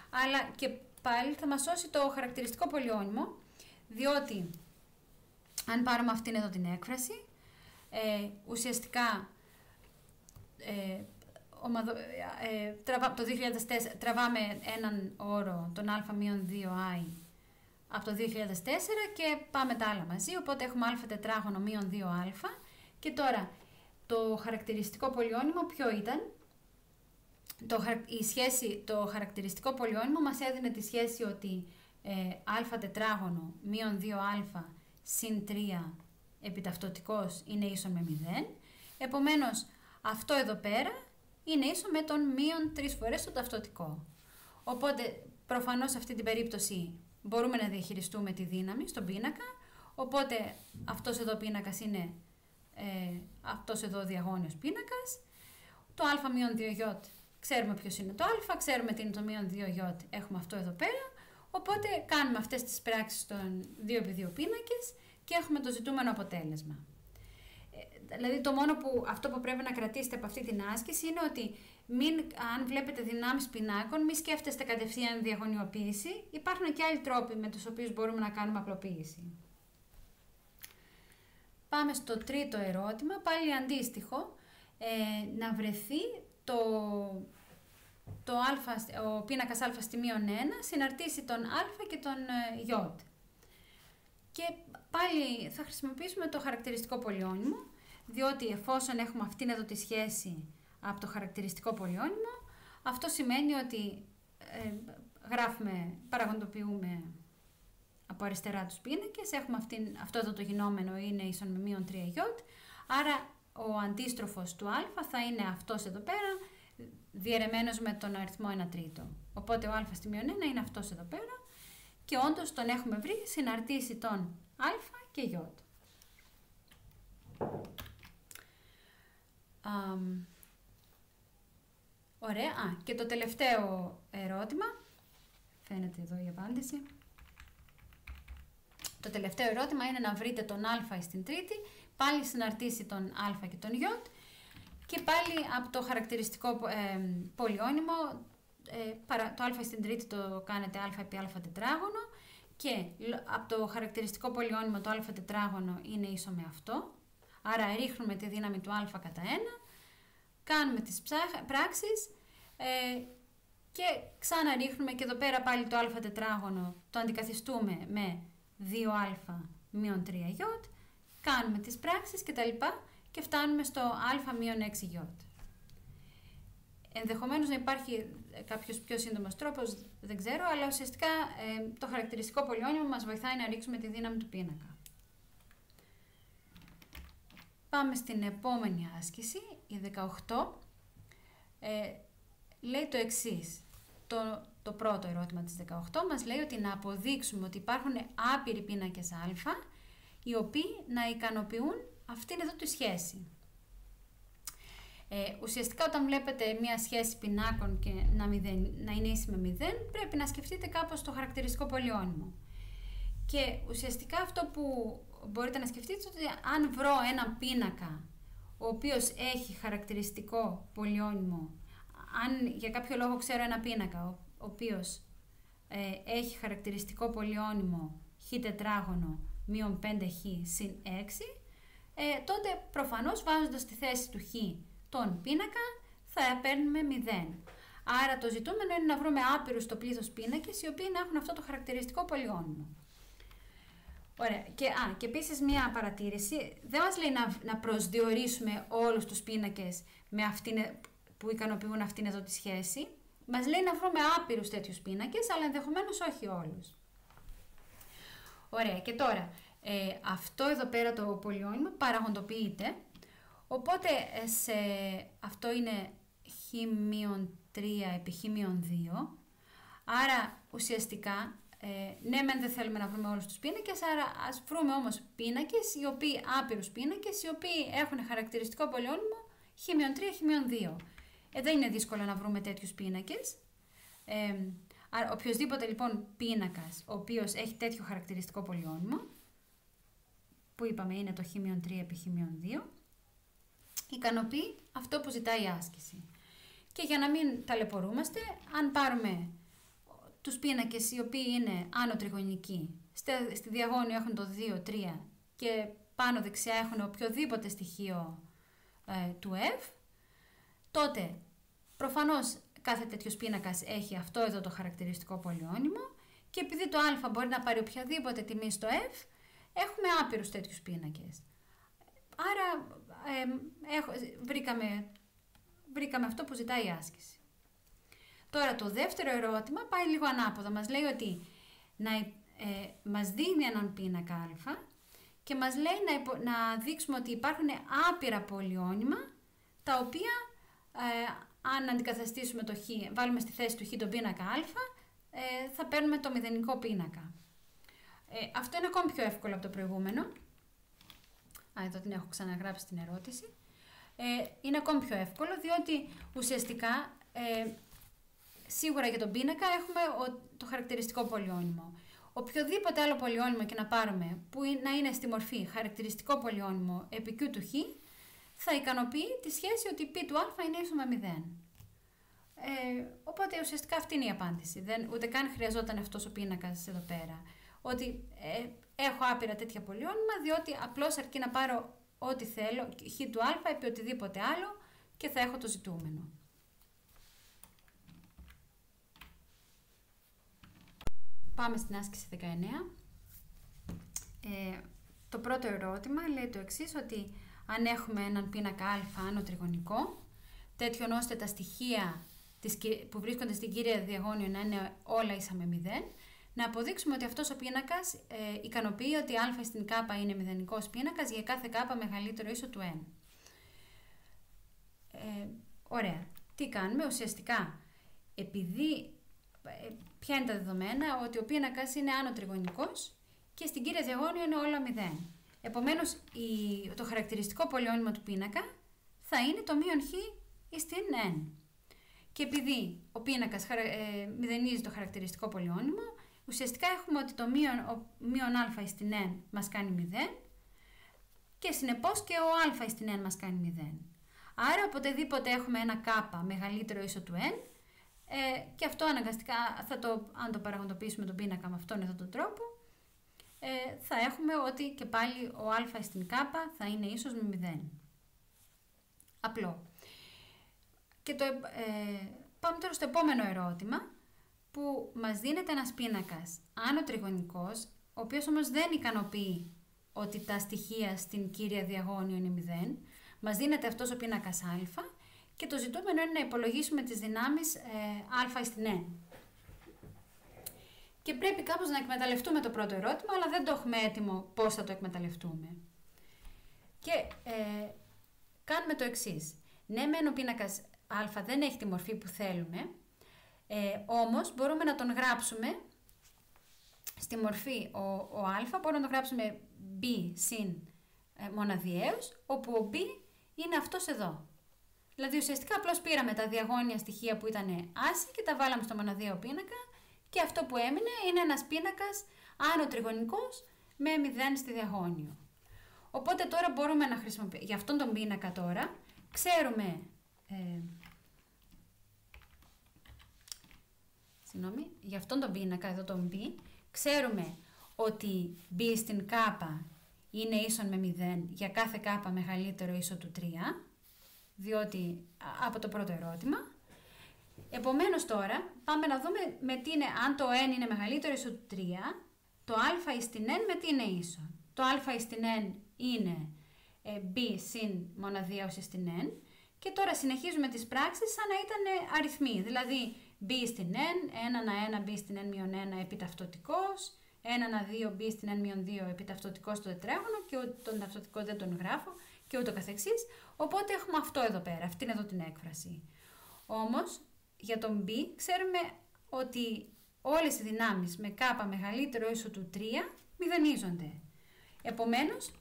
Αλλά και πάλι θα μας σώσει το χαρακτηριστικό πολυώνυμο, διότι αν πάρουμε αυτήν εδώ την έκφραση, ουσιαστικά το 2004 τραβάμε έναν όρο, τον α-2i, από το 2004 και πάμε τα άλλα μαζί, οπότε έχουμε α τετράγωνο μείον 2α. Και τώρα, το χαρακτηριστικό πολυώνυμο ποιο ήταν? Το χαρακτηριστικό πολυώνυμο μας έδινε τη σχέση ότι α τετράγωνο μείον 2α συν 3 επιταυτωτικός είναι ίσο με 0. Επομένως, αυτό εδώ πέρα είναι ίσο με τον μείον 3 φορές το ταυτωτικό. Οπότε, προφανώς σε αυτή την περίπτωση μπορούμε να διαχειριστούμε τη δύναμη στον πίνακα. Οπότε, αυτός εδώ πίνακας είναι αυτός εδώ διαγώνιος πίνακας. Το α-2ι, ξέρουμε ποιος είναι το α, ξέρουμε τι είναι το -2ι, έχουμε αυτό εδώ πέρα. Οπότε κάνουμε αυτές τις πράξεις των 2x2 πίνακες και έχουμε το ζητούμενο αποτέλεσμα. Δηλαδή αυτό που πρέπει να κρατήσετε από αυτή την άσκηση είναι ότι αν βλέπετε δυνάμεις πινάκων, μην σκέφτεστε κατευθείαν διαγωνιοποίηση. Υπάρχουν και άλλοι τρόποι με τους οποίους μπορούμε να κάνουμε απλοποίηση. πάμε στο τρίτο ερώτημα, πάλι αντίστοιχο, να βρεθεί ο πίνακας α στη μείον 1, συναρτήσει τον α και τον ι. Και πάλι θα χρησιμοποιήσουμε το χαρακτηριστικό πολυώνυμο, διότι εφόσον έχουμε αυτήν εδώ τη σχέση από το χαρακτηριστικό πολυώνυμο, αυτό σημαίνει ότι παραγοντοποιούμε από αριστερά τους πίνακες, έχουμε αυτό εδώ το γινόμενο είναι ίσον με μείον 3ι, άρα ο αντίστροφος του α θα είναι αυτός εδώ πέρα, διαιρεμένος με τον αριθμό 1 τρίτο. Οπότε ο α στη μείον 1 είναι αυτός εδώ πέρα και όντως τον έχουμε βρει συναρτήσει τον α και ι. Ωραία. Και το τελευταίο ερώτημα, φαίνεται εδώ η απάντηση. Το τελευταίο ερώτημα είναι να βρείτε τον α στην τρίτη, πάλι συναρτήσει τον α και τον ι και πάλι από το χαρακτηριστικό πολυώνυμο, το α στην τρίτη το κάνετε α επί α τετράγωνο και από το χαρακτηριστικό πολυώνυμο το α τετράγωνο είναι ίσο με αυτό, άρα ρίχνουμε τη δύναμη του α κατά 1, κάνουμε τις πράξεις και ξαναρίχνουμε και εδώ πέρα πάλι το α τετράγωνο το αντικαθιστούμε με 2α μείον 3ι, κάνουμε τις πράξεις κτλ. Και φτάνουμε στο α μείον 6ι. Ενδεχομένως να υπάρχει κάποιος πιο σύντομος τρόπος, δεν ξέρω, αλλά ουσιαστικά το χαρακτηριστικό πολυώνυμο μας βοηθάει να ρίξουμε τη δύναμη του πίνακα. Πάμε στην επόμενη άσκηση, η 18. Λέει το εξής. Το πρώτο ερώτημα της 18 μας λέει ότι να αποδείξουμε ότι υπάρχουν άπειροι πίνακες α, οι οποίοι να ικανοποιούν αυτήν εδώ τη σχέση. Ουσιαστικά όταν βλέπετε μια σχέση πινάκων και να είναι ίση με 0, πρέπει να σκεφτείτε κάπως το χαρακτηριστικό πολυώνυμο. Και ουσιαστικά αυτό που μπορείτε να σκεφτείτε ότι αν βρω έναν πίνακα ο οποίος έχει χαρακτηριστικό πολυώνυμο, αν για κάποιο λόγο ξέρω ένα πίνακα ο οποίος έχει χαρακτηριστικό πολυώνυμο χ τετράγωνο μείον 5χ συν 6, τότε προφανώς βάζοντας στη θέση του χ τον πίνακα θα παίρνουμε 0. Άρα το ζητούμενο είναι να βρούμε άπειρους στο πλήθος πίνακες οι οποίοι να έχουν αυτό το χαρακτηριστικό πολυώνυμο. Ωραία. Και επίσης μία παρατήρηση, δεν μας λέει να προσδιορίσουμε όλους τους πίνακες που ικανοποιούν αυτήν εδώ τη σχέση. Μας λέει να βρούμε άπειρους τέτοιους πίνακες, αλλά ενδεχομένως όχι όλους. Ωραία. Και τώρα, αυτό εδώ πέρα το πολυώνυμο παραγοντοποιείται, οπότε αυτό είναι χ-3 επί χ-2, άρα ουσιαστικά ναι μεν δεν θέλουμε να βρούμε όλους τους πίνακες, άρα ας βρούμε όμως πίνακες, άπειρους πίνακες, οι οποίοι έχουν χαρακτηριστικό πολυώνυμο χ-3, χ-2. Δεν είναι δύσκολο να βρούμε τέτοιους πίνακες. Άρα οποιοσδήποτε λοιπόν πίνακας ο οποίος έχει τέτοιο χαρακτηριστικό πολυώνυμο, που είπαμε είναι το χ-3 επί χ-2, ικανοποιεί αυτό που ζητάει η άσκηση. Και για να μην ταλαιπωρούμαστε, αν πάρουμε τους πίνακες οι οποίοι είναι άνω τριγωνικοί, στη διαγώνιο έχουν το 2, 3 και πάνω δεξιά έχουν οποιοδήποτε στοιχείο του F, τότε προφανώς κάθε τέτοιος πίνακας έχει αυτό εδώ το χαρακτηριστικό πολυώνυμο και επειδή το α μπορεί να πάρει οποιαδήποτε τιμή στο F, έχουμε άπειρους τέτοιους πίνακες. Άρα βρήκαμε αυτό που ζητάει η άσκηση. Τώρα το δεύτερο ερώτημα πάει λίγο ανάποδα. Μας λέει ότι μας δίνει έναν πίνακα α και μας λέει να δείξουμε ότι υπάρχουν άπειρα πολυώνυμα τα οποία αν αντικαταστήσουμε το χ, βάλουμε στη θέση του χ τον πίνακα α, θα παίρνουμε το μηδενικό πίνακα. Αυτό είναι ακόμη πιο εύκολο από το προηγούμενο. Εδώ την έχω ξαναγράψει την ερώτηση. Είναι ακόμη πιο εύκολο διότι ουσιαστικά σίγουρα για τον πίνακα έχουμε το χαρακτηριστικό πολυώνυμο. Οποιοδήποτε άλλο πολυώνυμο και να πάρουμε που να είναι στη μορφή χαρακτηριστικό πολυώνυμο επί Q του χ θα ικανοποιεί τη σχέση ότι π του α είναι ίσο με 0. Οπότε ουσιαστικά αυτή είναι η απάντηση. Ούτε καν χρειαζόταν αυτός ο πίνακας εδώ πέρα. ότι έχω άπειρα τέτοια πολυόνυμα, διότι απλώς αρκεί να πάρω ό,τι θέλω, χ του α επί οτιδήποτε άλλο και θα έχω το ζητούμενο. Πάμε στην άσκηση 19. Το πρώτο ερώτημα λέει το εξής, ότι αν έχουμε έναν πίνακα α άνω τριγωνικό, τέτοιον ώστε τα στοιχεία που βρίσκονται στην κύρια διαγώνιο να είναι όλα ίσα με 0, να αποδείξουμε ότι αυτός ο πίνακας ικανοποιεί ότι α στην κ είναι μηδενικός πίνακας για κάθε κ μεγαλύτερο ίσο του n. Ωραία. Τι κάνουμε? Ουσιαστικά, επειδή ποια είναι τα δεδομένα, ότι ο πίνακας είναι άνω τριγωνικός και στην κύρια διαγώνιο είναι όλα 0. Επομένως, το χαρακτηριστικό πολυόνυμο του πίνακα θα είναι το μείον χ στην n. Και επειδή ο πίνακας μηδενίζει το χαρακτηριστικό πολυόνυμο, ουσιαστικά έχουμε ότι το μείον α στην n μας κάνει 0 και συνεπώς και ο α στην n μας κάνει 0. Άρα, οποτεδήποτε έχουμε ένα κ μεγαλύτερο ίσο του n, και αυτό αναγκαστικά, αν το παραγοντοποιήσουμε τον πίνακα με αυτόν εδώ τον τρόπο, θα έχουμε ότι και πάλι ο α στην κ θα είναι ίσος με 0. Απλό. Και πάμε τώρα στο επόμενο ερώτημα, που μας δίνεται ένας πίνακας άνω τριγωνικός, ο οποίος όμως δεν ικανοποιεί ότι τα στοιχεία στην κύρια διαγώνιο είναι 0. Μας δίνεται αυτός ο πίνακας α και το ζητούμενο είναι να υπολογίσουμε τις δυνάμεις α στην n. Και πρέπει κάπως να εκμεταλλευτούμε το πρώτο ερώτημα, αλλά δεν το έχουμε έτοιμο πώς θα το εκμεταλλευτούμε. Και κάνουμε το εξής. Ναι, μεν ο πίνακας α δεν έχει τη μορφή που θέλουμε, όμως μπορούμε να τον γράψουμε στη μορφή ο α, μπορούμε να τον γράψουμε b συν μοναδιαίος, όπου ο b είναι αυτός εδώ. Δηλαδή ουσιαστικά απλώς πήραμε τα διαγώνια στοιχεία που ήταν άσy και τα βάλαμε στο μοναδιαίο πίνακα και αυτό που έμεινε είναι ένας πίνακας άνω τριγωνικός με 0 στη διαγώνιο. Οπότε τώρα μπορούμε να χρησιμοποιήσουμε, για αυτόν τον πίνακα τώρα, ξέρουμε, για αυτόν τον πίνακα εδώ τον b, ξέρουμε ότι b στην κ είναι ίσον με 0 για κάθε κ μεγαλύτερο ίσο του 3, διότι από το πρώτο ερώτημα. Επομένως τώρα πάμε να δούμε με τι είναι, αν το n είναι μεγαλύτερο ίσο του 3, το α στην n με τι είναι ίσο. Το α στην n είναι b συν μοναδιαίωση στην n και τώρα συνεχίζουμε τις πράξεις σαν να ήταν αριθμοί, δηλαδή b στην n, 1 ανά 1 b στην n μείον 1 επιταυτωτικός, 1 ανά 2 b στην n μείον 2 επιταυτωτικός στο τετράγωνο και τον ταυτωτικό δεν τον γράφω και ούτω καθεξής. Οπότε έχουμε αυτό εδώ πέρα, αυτή είναι εδώ την έκφραση. Όμως για τον b ξέρουμε ότι όλες οι δυνάμεις με k μεγαλύτερο ίσο του 3 μηδενίζονται. Επομένως,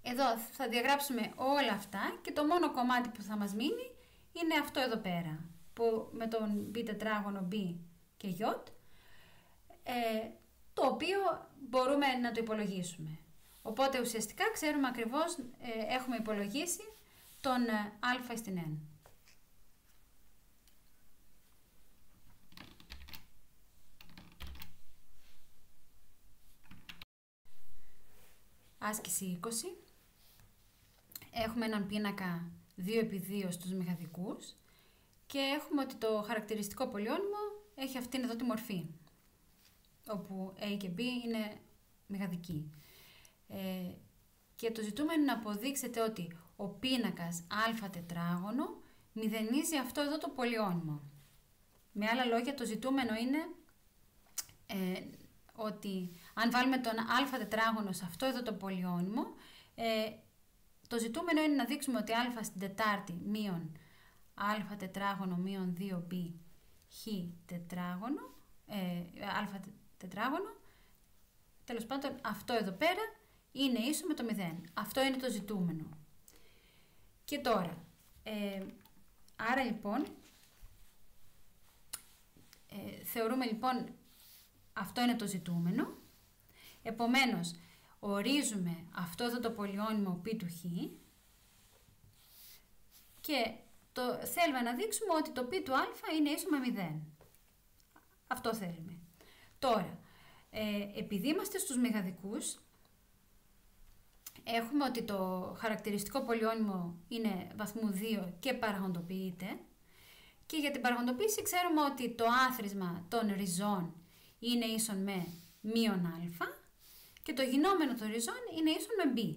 εδώ θα διαγράψουμε όλα αυτά και το μόνο κομμάτι που θα μας μείνει είναι αυτό εδώ πέρα, που με τον b τετράγωνο b και j, το οποίο μπορούμε να το υπολογίσουμε. Οπότε ουσιαστικά ξέρουμε ακριβώς, έχουμε υπολογίσει τον α στην n. Άσκηση 20. Έχουμε έναν πίνακα 2x2 στους μηγαδικούς και έχουμε ότι το χαρακτηριστικό πολυόνυμο έχει αυτήν εδώ τη μορφή, όπου a και b είναι μηγαδικοί. Και το ζητούμενο είναι να αποδείξετε ότι ο πίνακας α τετράγωνο μηδενίζει αυτό εδώ το πολυόνυμο. Με άλλα λόγια, το ζητούμενο είναι ότι αν βάλουμε τον α τετράγωνο σε αυτό εδώ το πολυόνυμο, το ζητούμενο είναι να δείξουμε ότι α στην τετάρτη μείον α τετράγωνο μείον 2b χ τετράγωνο, α τετράγωνο, τέλος πάντων αυτό εδώ πέρα είναι ίσο με το 0. Αυτό είναι το ζητούμενο. Και τώρα, άρα λοιπόν, θεωρούμε λοιπόν αυτό είναι το ζητούμενο. Επομένως, ορίζουμε αυτό εδώ το πολυόνυμο π του χ και θέλουμε να δείξουμε ότι το π του α είναι ίσο με 0. Αυτό θέλουμε. Τώρα, επειδή είμαστε στους μεγαδικούς, έχουμε ότι το χαρακτηριστικό πολυώνυμο είναι βαθμού 2 και παραγοντοποιείται. Και για την παραγοντοποίηση ξέρουμε ότι το άθροισμα των ριζών είναι ίσον με μείον α και το γινόμενο των ριζών είναι ίσον με b.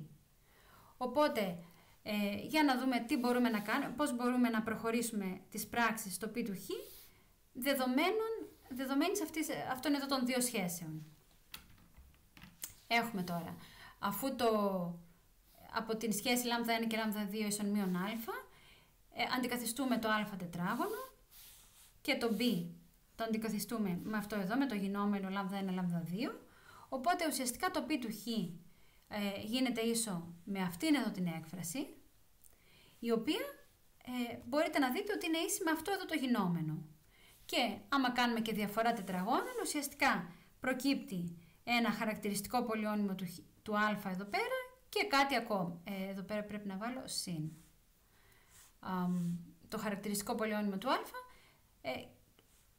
Οπότε, για να δούμε τι μπορούμε να κάνουμε, πώς μπορούμε να προχωρήσουμε τις πράξεις στο π του χ, δεδομένης αυτών εδώ των δύο σχέσεων. Έχουμε τώρα, αφού από την σχέση λάμδα 1 και λάμδα 2 ίσον μείον α, αντικαθιστούμε το α τετράγωνο και το b το αντικαθιστούμε με αυτό εδώ, με το γινόμενο λάμδα 1, λάμδα 2, οπότε ουσιαστικά το π του χ γίνεται ίσο με αυτήν εδώ την έκφραση, η οποία μπορείτε να δείτε ότι είναι ίση με αυτό εδώ το γινόμενο. Και άμα κάνουμε και διαφορά τετραγώνων, ουσιαστικά προκύπτει ένα χαρακτηριστικό πολυώνυμο του α εδώ πέρα και κάτι ακόμα. Εδώ πέρα πρέπει να βάλω συν. Το χαρακτηριστικό πολυώνυμο του α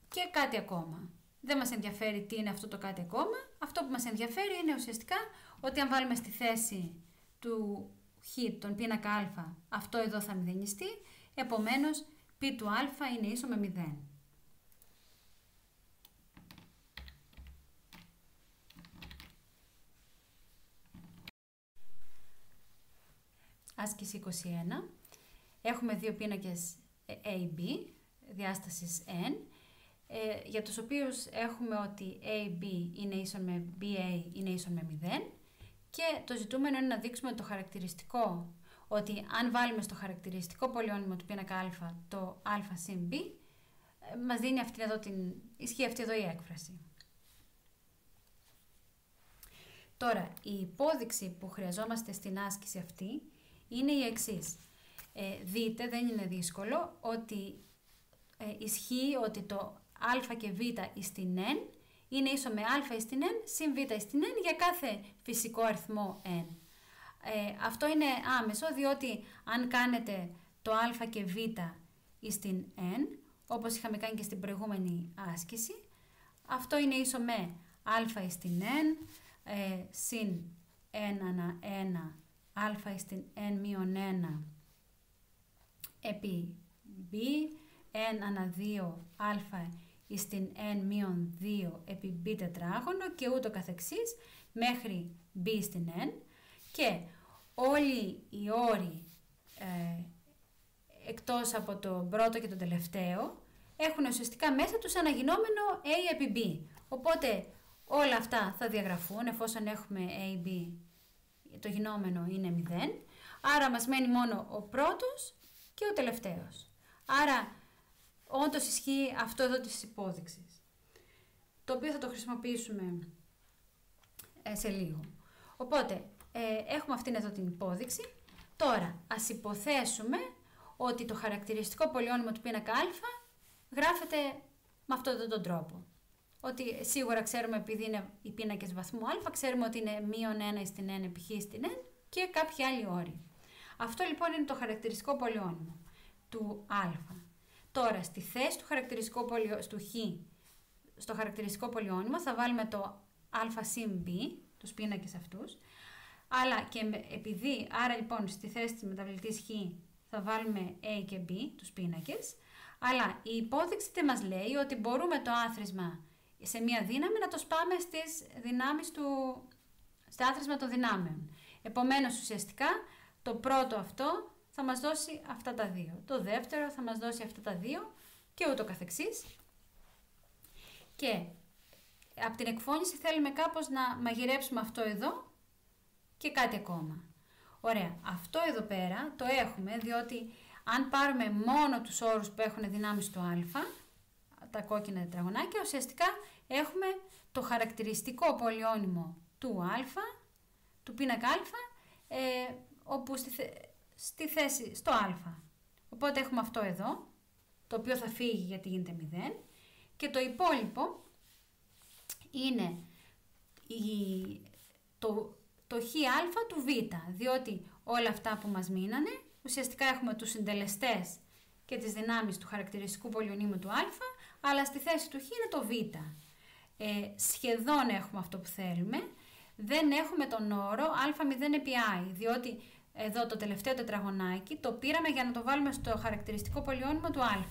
και κάτι ακόμα. Δεν μας ενδιαφέρει τι είναι αυτό το κάτι ακόμα. Αυτό που μας ενδιαφέρει είναι ουσιαστικά ότι αν βάλουμε στη θέση του χ τον πίνακα α, αυτό εδώ θα μηδενιστεί, επομένως π του α είναι ίσο με 0. Άσκηση 21. Έχουμε δύο πίνακες AB, διάστασης n, για τους οποίους έχουμε ότι AB είναι ίσον με BA είναι ίσον με 0 και το ζητούμενο είναι να δείξουμε το χαρακτηριστικό, ότι αν βάλουμε στο χαρακτηριστικό πολυώνυμο του πίνακα α το α συν b, μας δίνει ισχύει αυτή εδώ η έκφραση. Τώρα, η υπόδειξη που χρειαζόμαστε στην άσκηση αυτή είναι η εξής. Δείτε, δεν είναι δύσκολο, ότι ισχύει ότι το α και β εις την n είναι ίσο με α εις την n συν β εις την n για κάθε φυσικό αριθμό n. Αυτό είναι άμεσο, διότι αν κάνετε το α και β εις την n, όπως είχαμε κάνει και στην προηγούμενη άσκηση, αυτό είναι ίσο με α εις την n συν 1 ανά 1 α εις την n μείον 1 επί b, 1 ανά 2 α εις την n μείον 2 επί b τετράγωνο και ούτω καθεξής μέχρι b στην n, και όλοι οι όροι εκτός από το πρώτο και το τελευταίο έχουν ουσιαστικά μέσα τους ένα γινόμενο a επί b. Οπότε όλα αυτά θα διαγραφούν εφόσον έχουμε ab, το γινόμενο είναι 0, άρα μας μένει μόνο ο πρώτος και ο τελευταίος. Άρα όντως ισχύει αυτό εδώ της υπόδειξης, το οποίο θα το χρησιμοποιήσουμε σε λίγο. Οπότε έχουμε αυτήν εδώ την υπόδειξη. Τώρα ας υποθέσουμε ότι το χαρακτηριστικό πολυώνυμο του πίνακα α γράφεται με αυτόν εδώ τον τρόπο. Ότι σίγουρα ξέρουμε, επειδή είναι οι πίνακες βαθμού α, ξέρουμε ότι είναι μείον 1 στην n επί χ στην n και κάποιοι άλλοι όροι. Αυτό λοιπόν είναι το χαρακτηριστικό πολυώνυμο του α. Τώρα στη θέση του χαρακτηριστικού του χ στο χαρακτηριστικό πολυώνυμο θα βάλουμε το α συν b, τους πίνακες αυτούς, αλλά και επειδή, άρα λοιπόν στη θέση της μεταβλητής χ θα βάλουμε a και b, τους πίνακες, αλλά η υπόδειξη τι μας λέει, ότι μπορούμε το άθροισμα σε μία δύναμη να το σπάμε στις δυνάμεις στο άθροισμα των δυνάμεων. Επομένως ουσιαστικά το πρώτο αυτό θα μας δώσει αυτά τα δύο, το δεύτερο θα μας δώσει αυτά τα δύο και ούτω καθεξής. Και από την εκφώνηση θέλουμε κάπως να μαγειρέψουμε αυτό εδώ και κάτι ακόμα. Ωραία, αυτό εδώ πέρα το έχουμε διότι αν πάρουμε μόνο τους όρους που έχουν δυνάμεις του α, τα κόκκινα τετραγωνάκια, ουσιαστικά έχουμε το χαρακτηριστικό πολυώνυμο του α, του πίνακα α, όπου στη θέση στο α. Οπότε έχουμε αυτό εδώ, το οποίο θα φύγει γιατί γίνεται 0, και το υπόλοιπο είναι το χ του β, διότι όλα αυτά που μας μείνανε, ουσιαστικά έχουμε τους συντελεστές και τις δυνάμεις του χαρακτηριστικού πολυωνύμου του α, αλλά στη θέση του χ είναι το β. σχεδόν έχουμε αυτό που θέλουμε, δεν έχουμε τον όρο α0 επί i, διότι εδώ το τελευταίο τετραγωνάκι το πήραμε για να το βάλουμε στο χαρακτηριστικό πολυώνυμο του α.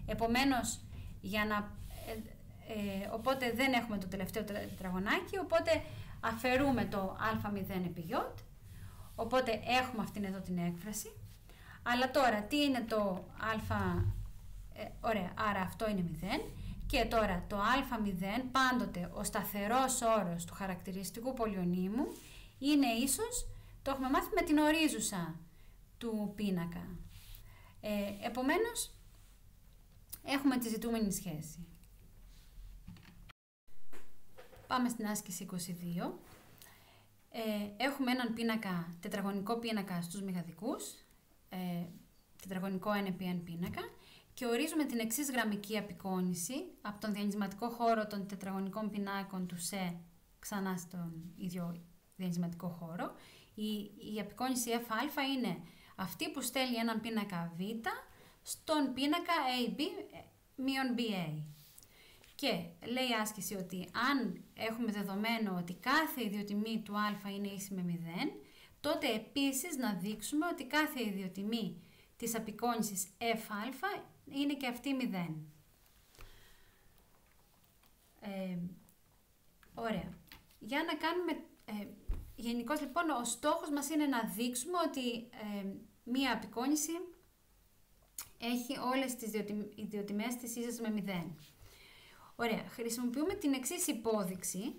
Επομένως, οπότε δεν έχουμε το τελευταίο τετραγωνάκι, οπότε αφαιρούμε το α0 επί ι, οπότε έχουμε αυτήν εδώ την έκφραση. Αλλά τώρα, τι είναι το α, ωραία, άρα αυτό είναι 0. Και τώρα το α0, πάντοτε ο σταθερός όρος του χαρακτηριστικού πολυωνύμου, είναι ίσως, το έχουμε μάθει με την ορίζουσα του πίνακα. Επομένως, έχουμε τη ζητούμενη σχέση. Πάμε στην άσκηση 22. Έχουμε έναν πίνακα, τετραγωνικό πίνακα στους μηγαδικούς, τετραγωνικό n επί n πίνακα, και ορίζουμε την εξής γραμμική απεικόνηση από τον διανυσματικό χώρο των τετραγωνικών πινάκων του ΣΕ ξανά στον ίδιο διανυσματικό χώρο. Η απεικόνηση FA είναι αυτή που στέλνει έναν πίνακα Β στον πίνακα AB μείον BA. Και λέει η άσκηση ότι αν έχουμε δεδομένο ότι κάθε ιδιοτιμή του α είναι ίση με 0, τότε επίσης να δείξουμε ότι κάθε ιδιοτιμή της απεικόνησης Fα είναι και αυτή 0. Ωραία. Για να κάνουμε... γενικώς λοιπόν ο στόχος μας είναι να δείξουμε ότι μία απεικόνηση έχει όλες τις ιδιοτιμές της ίσες με 0. Ωραία. Χρησιμοποιούμε την εξής υπόδειξη,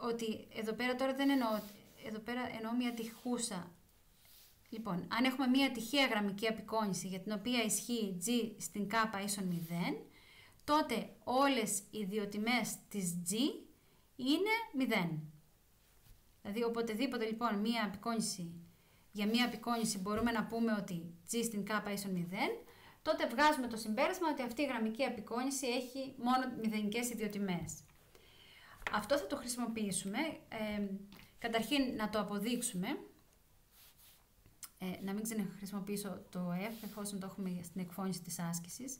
ότι εδώ πέρα τώρα δεν εννοώ, εδώ πέρα εννοώ μία τυχούσα. Λοιπόν, αν έχουμε μία τυχαία γραμμική απεικόνηση για την οποία ισχύει g στην k ίσον 0, τότε όλες οι ιδιοτιμές της g είναι 0. Δηλαδή, οποτεδήποτε λοιπόν για μία απεικόνηση μπορούμε να πούμε ότι g στην k ίσον 0, τότε βγάζουμε το συμπέρασμα ότι αυτή η γραμμική απεικόνηση έχει μόνο μηδενικές ιδιοτιμές. Αυτό θα το χρησιμοποιήσουμε, καταρχήν να το αποδείξουμε, να μην ξαναχρησιμοποιήσω το F εφόσον το έχουμε στην εκφώνηση της άσκησης.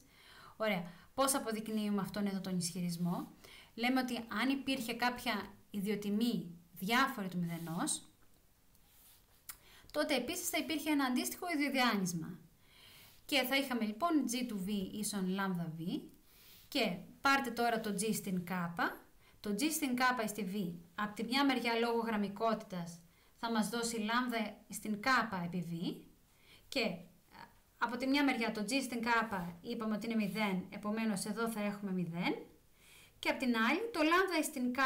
Ωραία. Πώς αποδεικνύουμε αυτόν εδώ τον ισχυρισμό? Λέμε ότι αν υπήρχε κάποια ιδιοτιμή διάφορη του μηδενός, τότε επίσης θα υπήρχε ένα αντίστοιχο ιδιοδιάνυσμα. Και θα είχαμε λοιπόν g του v ίσον λάμδα v, και πάρτε τώρα το g στην k, το g στην k στη v, από τη μια μεριά λόγω γραμμικότητας θα μας δώσει λάμδα στην k επί v, και από τη μια μεριά το g στην k είπαμε ότι είναι 0, επομένως εδώ θα έχουμε 0, και από την άλλη το λάμδα στην k,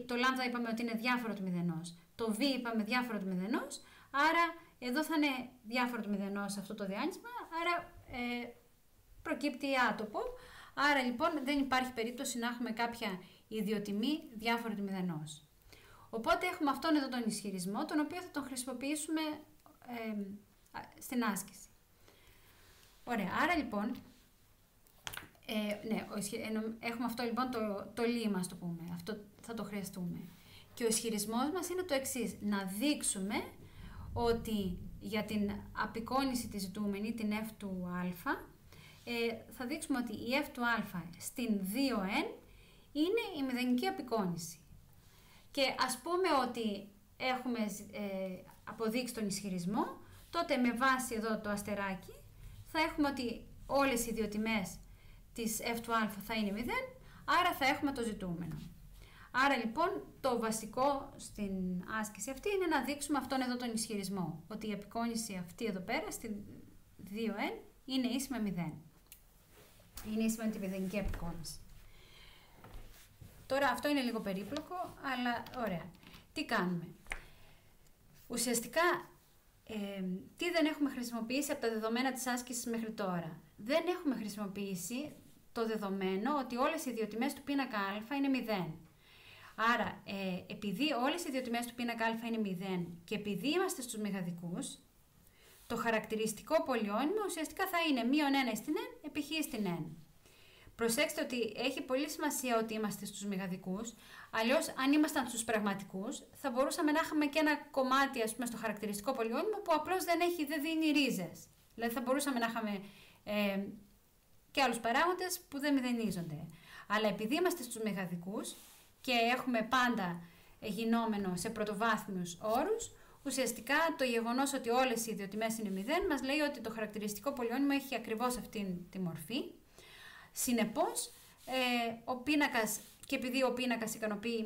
το λάμδα είπαμε ότι είναι διάφορο του μηδενός, το v είπαμε διάφορο του μηδενός, άρα εδώ θα είναι διάφορο του μηδενός αυτό το διάνυσμα, άρα προκύπτει άτοπο. Άρα λοιπόν δεν υπάρχει περίπτωση να έχουμε κάποια ιδιοτιμή διάφορο του μηδενός. Οπότε έχουμε αυτόν εδώ τον ισχυρισμό, τον οποίο θα τον χρησιμοποιήσουμε στην άσκηση. Ωραία, άρα λοιπόν, έχουμε αυτό λοιπόν το λίμα, ας το πούμε, αυτό θα το χρειαστούμε. Και ο ισχυρισμός μας είναι το εξής, να δείξουμε ότι για την απεικόνιση τη ζητούμενη, την f του α, θα δείξουμε ότι η f του α στην 2n είναι η μηδενική απεικόνιση. Και ας πούμε ότι έχουμε αποδείξει τον ισχυρισμό, τότε με βάση εδώ το αστεράκι θα έχουμε ότι όλες οι ιδιοτιμές της f του α θα είναι 0, άρα θα έχουμε το ζητούμενο. Άρα λοιπόν το βασικό στην άσκηση αυτή είναι να δείξουμε αυτόν εδώ τον ισχυρισμό, ότι η απεικόνιση αυτή εδώ πέρα στην 2n είναι ίση με 0. Είναι ίση με τη μηδενική απεικόνιση. Τώρα αυτό είναι λίγο περίπλοκο, αλλά ωραία. Τι κάνουμε? Ουσιαστικά, τι δεν έχουμε χρησιμοποιήσει από τα δεδομένα της άσκησης μέχρι τώρα? Δεν έχουμε χρησιμοποιήσει το δεδομένο ότι όλες οι ιδιοτιμές του πίνακα α είναι 0. Άρα, επειδή όλες οι ιδιοτιμές του πίνακα α είναι 0 και επειδή είμαστε στους μεγαδικούς, το χαρακτηριστικό πολυώνυμο ουσιαστικά θα είναι μείον 1 στην n επί χ στην n. Προσέξτε ότι έχει πολύ σημασία ότι είμαστε στους μεγαδικούς, αλλιώς αν ήμασταν στους πραγματικούς θα μπορούσαμε να έχουμε και ένα κομμάτι, ας πούμε, στο χαρακτηριστικό πολυώνυμο που απλώς δεν δίνει ρίζες. Δηλαδή θα μπορούσαμε να είχαμε και άλλους παράγοντες που δεν μηδενίζονται. Αλλά επειδή είμαστε στους μεγαδικούς και έχουμε πάντα γινόμενο σε πρωτοβάθμιους όρους, ουσιαστικά το γεγονός ότι όλες οι ιδιοτιμές είναι 0 μας λέει ότι το χαρακτηριστικό πολυώνυμο έχει ακριβώς αυτή τη μορφή. Συνεπώς, ο πίνακας, και επειδή ο πίνακας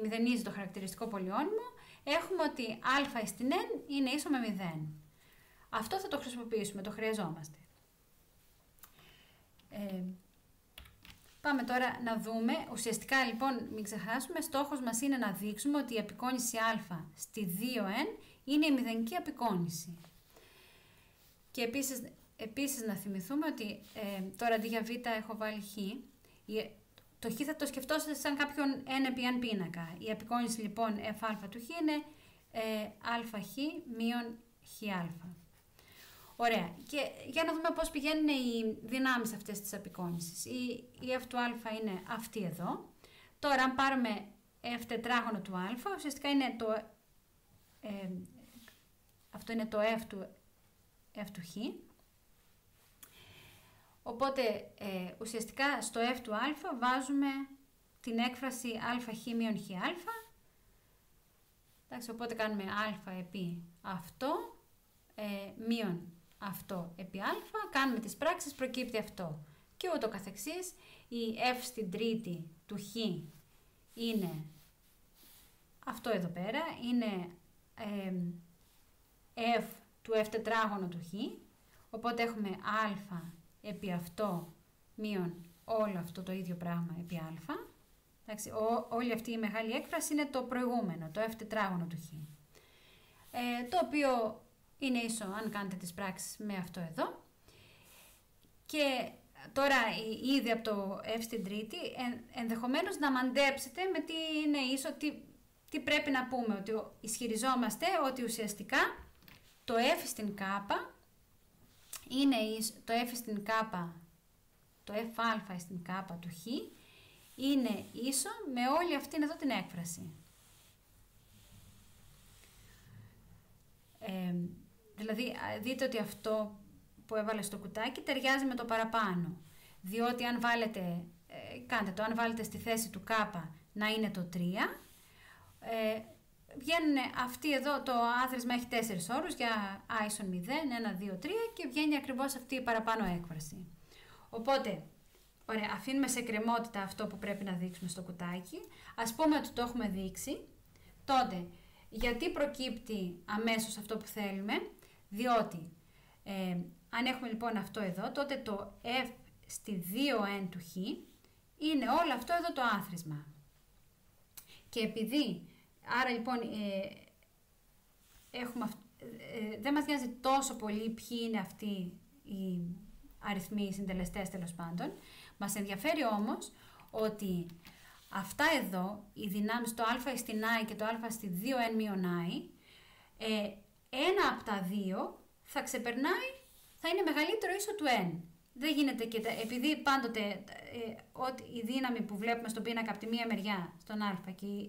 μηδενίζει το χαρακτηριστικό πολυώνυμο, έχουμε ότι α στην n είναι ίσο με 0. Αυτό θα το χρησιμοποιήσουμε, το χρειαζόμαστε. Πάμε τώρα να δούμε, ουσιαστικά λοιπόν μην ξεχάσουμε, στόχος μας είναι να δείξουμε ότι η απεικόνιση α στη 2n είναι η μηδενική απεικόνιση. Και επίσης να θυμηθούμε ότι τώρα αντί για β έχω βάλει χ, το χ θα το σκεφτόσατε σαν κάποιον n επί n πίνακα. Η απεικόνιση λοιπόν φα του χ είναι αχ μείον χα. Ωραία. Και για να δούμε πώς πηγαίνουν οι δυνάμεις αυτές της απεικόνισης. Η f του α είναι αυτή εδώ. Τώρα αν πάρουμε f τετράγωνο του α, ουσιαστικά είναι αυτό είναι το f του χ. Οπότε ουσιαστικά στο f του α βάζουμε την έκφραση αχ μείον χα. Εντάξει, οπότε κάνουμε α επί αυτό μείον αυτό επί α, κάνουμε τις πράξεις, προκύπτει αυτό. Και ούτω καθεξής, η f στην τρίτη του χ είναι αυτό εδώ πέρα, είναι f του f τετράγωνο του χ, οπότε έχουμε α επί αυτό μείον όλο αυτό το ίδιο πράγμα επί α. Εντάξει, όλη αυτή η μεγάλη έκφραση είναι το προηγούμενο, το f τετράγωνο του χ. Το οποίο είναι ίσο αν κάνετε τις πράξεις με αυτό εδώ. Και τώρα ήδη από το f στην τρίτη ενδεχομένως να μαντέψετε με τι είναι ίσο, τι πρέπει να πούμε. Ότι ισχυριζόμαστε ότι ουσιαστικά το f στην κάπα είναι το f στην κάπα, το f στην κάπα του χ είναι ίσο με όλη αυτήν εδώ την έκφραση. Δηλαδή δείτε ότι αυτό που έβαλε στο κουτάκι ταιριάζει με το παραπάνω. Διότι αν βάλετε, αν βάλετε στη θέση του κάπα να είναι το 3, βγαίνουν αυτοί εδώ, το άθροισμα έχει 4 όρους για α ίσον 0, 1, 2, 3 και βγαίνει ακριβώς αυτή η παραπάνω έκφραση. Οπότε, ωραία, αφήνουμε σε εκκρεμότητα αυτό που πρέπει να δείξουμε στο κουτάκι. Ας πούμε ότι το έχουμε δείξει. Τότε, γιατί προκύπτει αμέσως αυτό που θέλουμε? Διότι, αν έχουμε λοιπόν αυτό εδώ, τότε το f στη 2n του χ είναι όλο αυτό εδώ το άθροισμα. Και επειδή, άρα λοιπόν, δεν μας νοιάζει τόσο πολύ ποιοι είναι αυτοί οι αριθμοί, οι συντελεστές τέλος πάντων. Μας ενδιαφέρει όμως ότι αυτά εδώ, οι δυνάμεις το α στην i και το α στη 2n μείον i, ένα από τα δύο θα ξεπερνάει, θα είναι μεγαλύτερο ίσο του n. Δεν γίνεται και επειδή πάντοτε ότι η δύναμη που βλέπουμε στον πίνακα από τη μία μεριά στον α και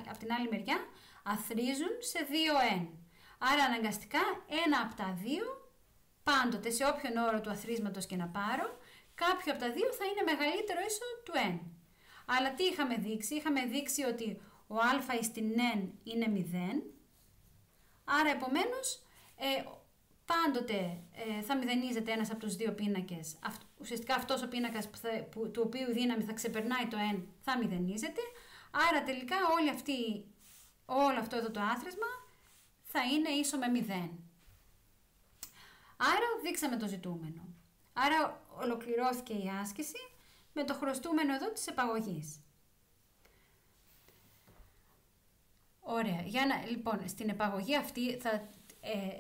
από την άλλη μεριά αθροίζουν σε 2n. Άρα αναγκαστικά ένα από τα δύο, πάντοτε σε όποιον όρο του αθροίσματος και να πάρω, κάποιο από τα δύο θα είναι μεγαλύτερο ίσο του n. Αλλά τι είχαμε δείξει? Είχαμε δείξει ότι ο α στην n είναι 0, άρα επομένως πάντοτε θα μηδενίζεται ένας από τους δύο πίνακες. Ουσιαστικά αυτός ο πίνακας του οποίου η δύναμη θα ξεπερνάει το n θα μηδενίζεται, άρα τελικά όλο αυτό εδώ το άθροισμα θα είναι ίσο με 0. Άρα δείξαμε το ζητούμενο. Άρα ολοκληρώθηκε η άσκηση με το χρωστούμενο εδώ της επαγωγής. Ωραία. Λοιπόν, στην επαγωγή αυτή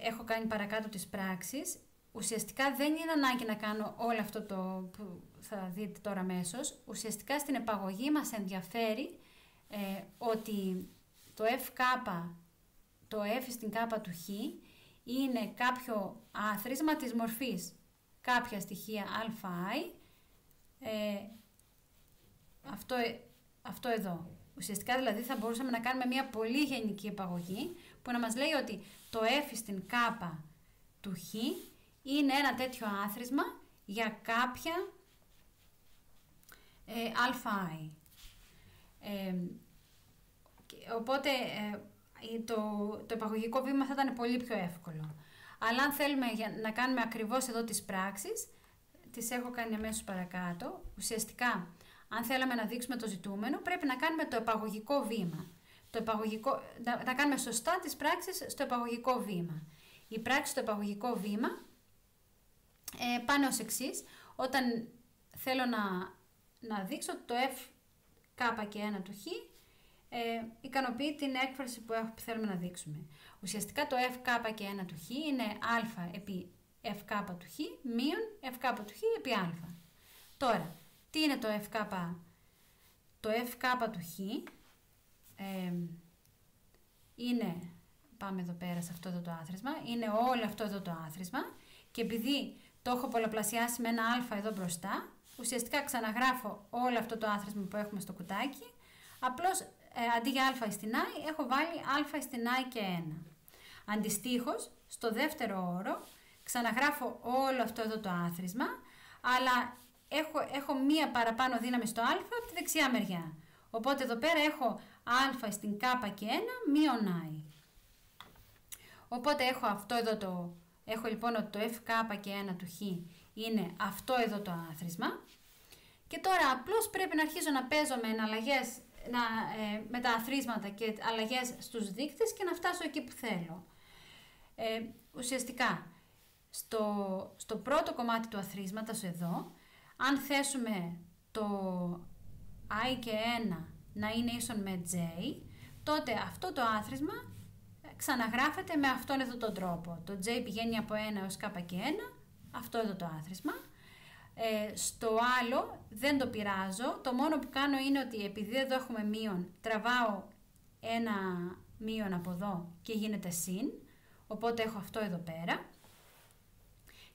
έχω κάνει παρακάτω τις πράξεις. Ουσιαστικά δεν είναι ανάγκη να κάνω όλο αυτό το που θα δείτε τώρα αμέσως. Ουσιαστικά στην επαγωγή μας ενδιαφέρει ότι το το f στην κάπα του χ είναι κάποιο άθροισμα της μορφής κάποια στοιχεία αi, αυτό εδώ. Ουσιαστικά δηλαδή θα μπορούσαμε να κάνουμε μια πολύ γενική επαγωγή που να μας λέει ότι το f στην κάπα του χ είναι ένα τέτοιο άθροισμα για κάποια αi. Οπότε το επαγωγικό βήμα θα ήταν πολύ πιο εύκολο. Αλλά αν θέλουμε να κάνουμε ακριβώς εδώ τις πράξεις, τις έχω κάνει αμέσως παρακάτω. Ουσιαστικά, αν θέλαμε να δείξουμε το ζητούμενο, πρέπει να κάνουμε το επαγωγικό βήμα. Να κάνουμε σωστά τις πράξεις στο επαγωγικό βήμα. Οι πράξεις στο επαγωγικό βήμα πάνε ως εξής. Όταν θέλω να δείξω το f k και 1 του χ, ικανοποιεί την έκφραση που θέλουμε να δείξουμε. Ουσιαστικά το f k και 1 του χ είναι α επί f k του χ μείον f k του χ επί α. Τώρα, τι είναι το f k? Το f k του χ είναι, πάμε εδώ πέρα σε αυτό εδώ το άθροισμα, είναι όλο αυτό εδώ το άθροισμα και επειδή το έχω πολλαπλασιάσει με ένα α εδώ μπροστά, ουσιαστικά ξαναγράφω όλο αυτό το άθροισμα που έχουμε στο κουτάκι, απλώς αντί για α στην i έχω βάλει α στην i και 1. Αντιστοίχως, στο δεύτερο όρο ξαναγράφω όλο αυτό εδώ το άθροισμα, αλλά έχω μία παραπάνω δύναμη στο α από τη δεξιά μεριά. Οπότε εδώ πέρα έχω α στην k και 1 μείον i. Οπότε έχω αυτό εδώ έχω λοιπόν ότι το f και 1 του χ είναι αυτό εδώ το άθροισμα. Και τώρα απλώς πρέπει να αρχίσω να παίζω με αλλαγές, με τα αθροίσματα και αλλαγές στους δείκτες και να φτάσω εκεί που θέλω. Ουσιαστικά, στο πρώτο κομμάτι του αθροίσματος εδώ, αν θέσουμε το i και 1 να είναι ίσον με j, τότε αυτό το άθροισμα ξαναγράφεται με αυτόν εδώ τον τρόπο. Το j πηγαίνει από 1 έως k και 1, αυτό εδώ το άθροισμα. Στο άλλο δεν το πειράζω, το μόνο που κάνω είναι ότι επειδή εδώ έχουμε μείον, τραβάω ένα μείον από εδώ και γίνεται συν, οπότε έχω αυτό εδώ πέρα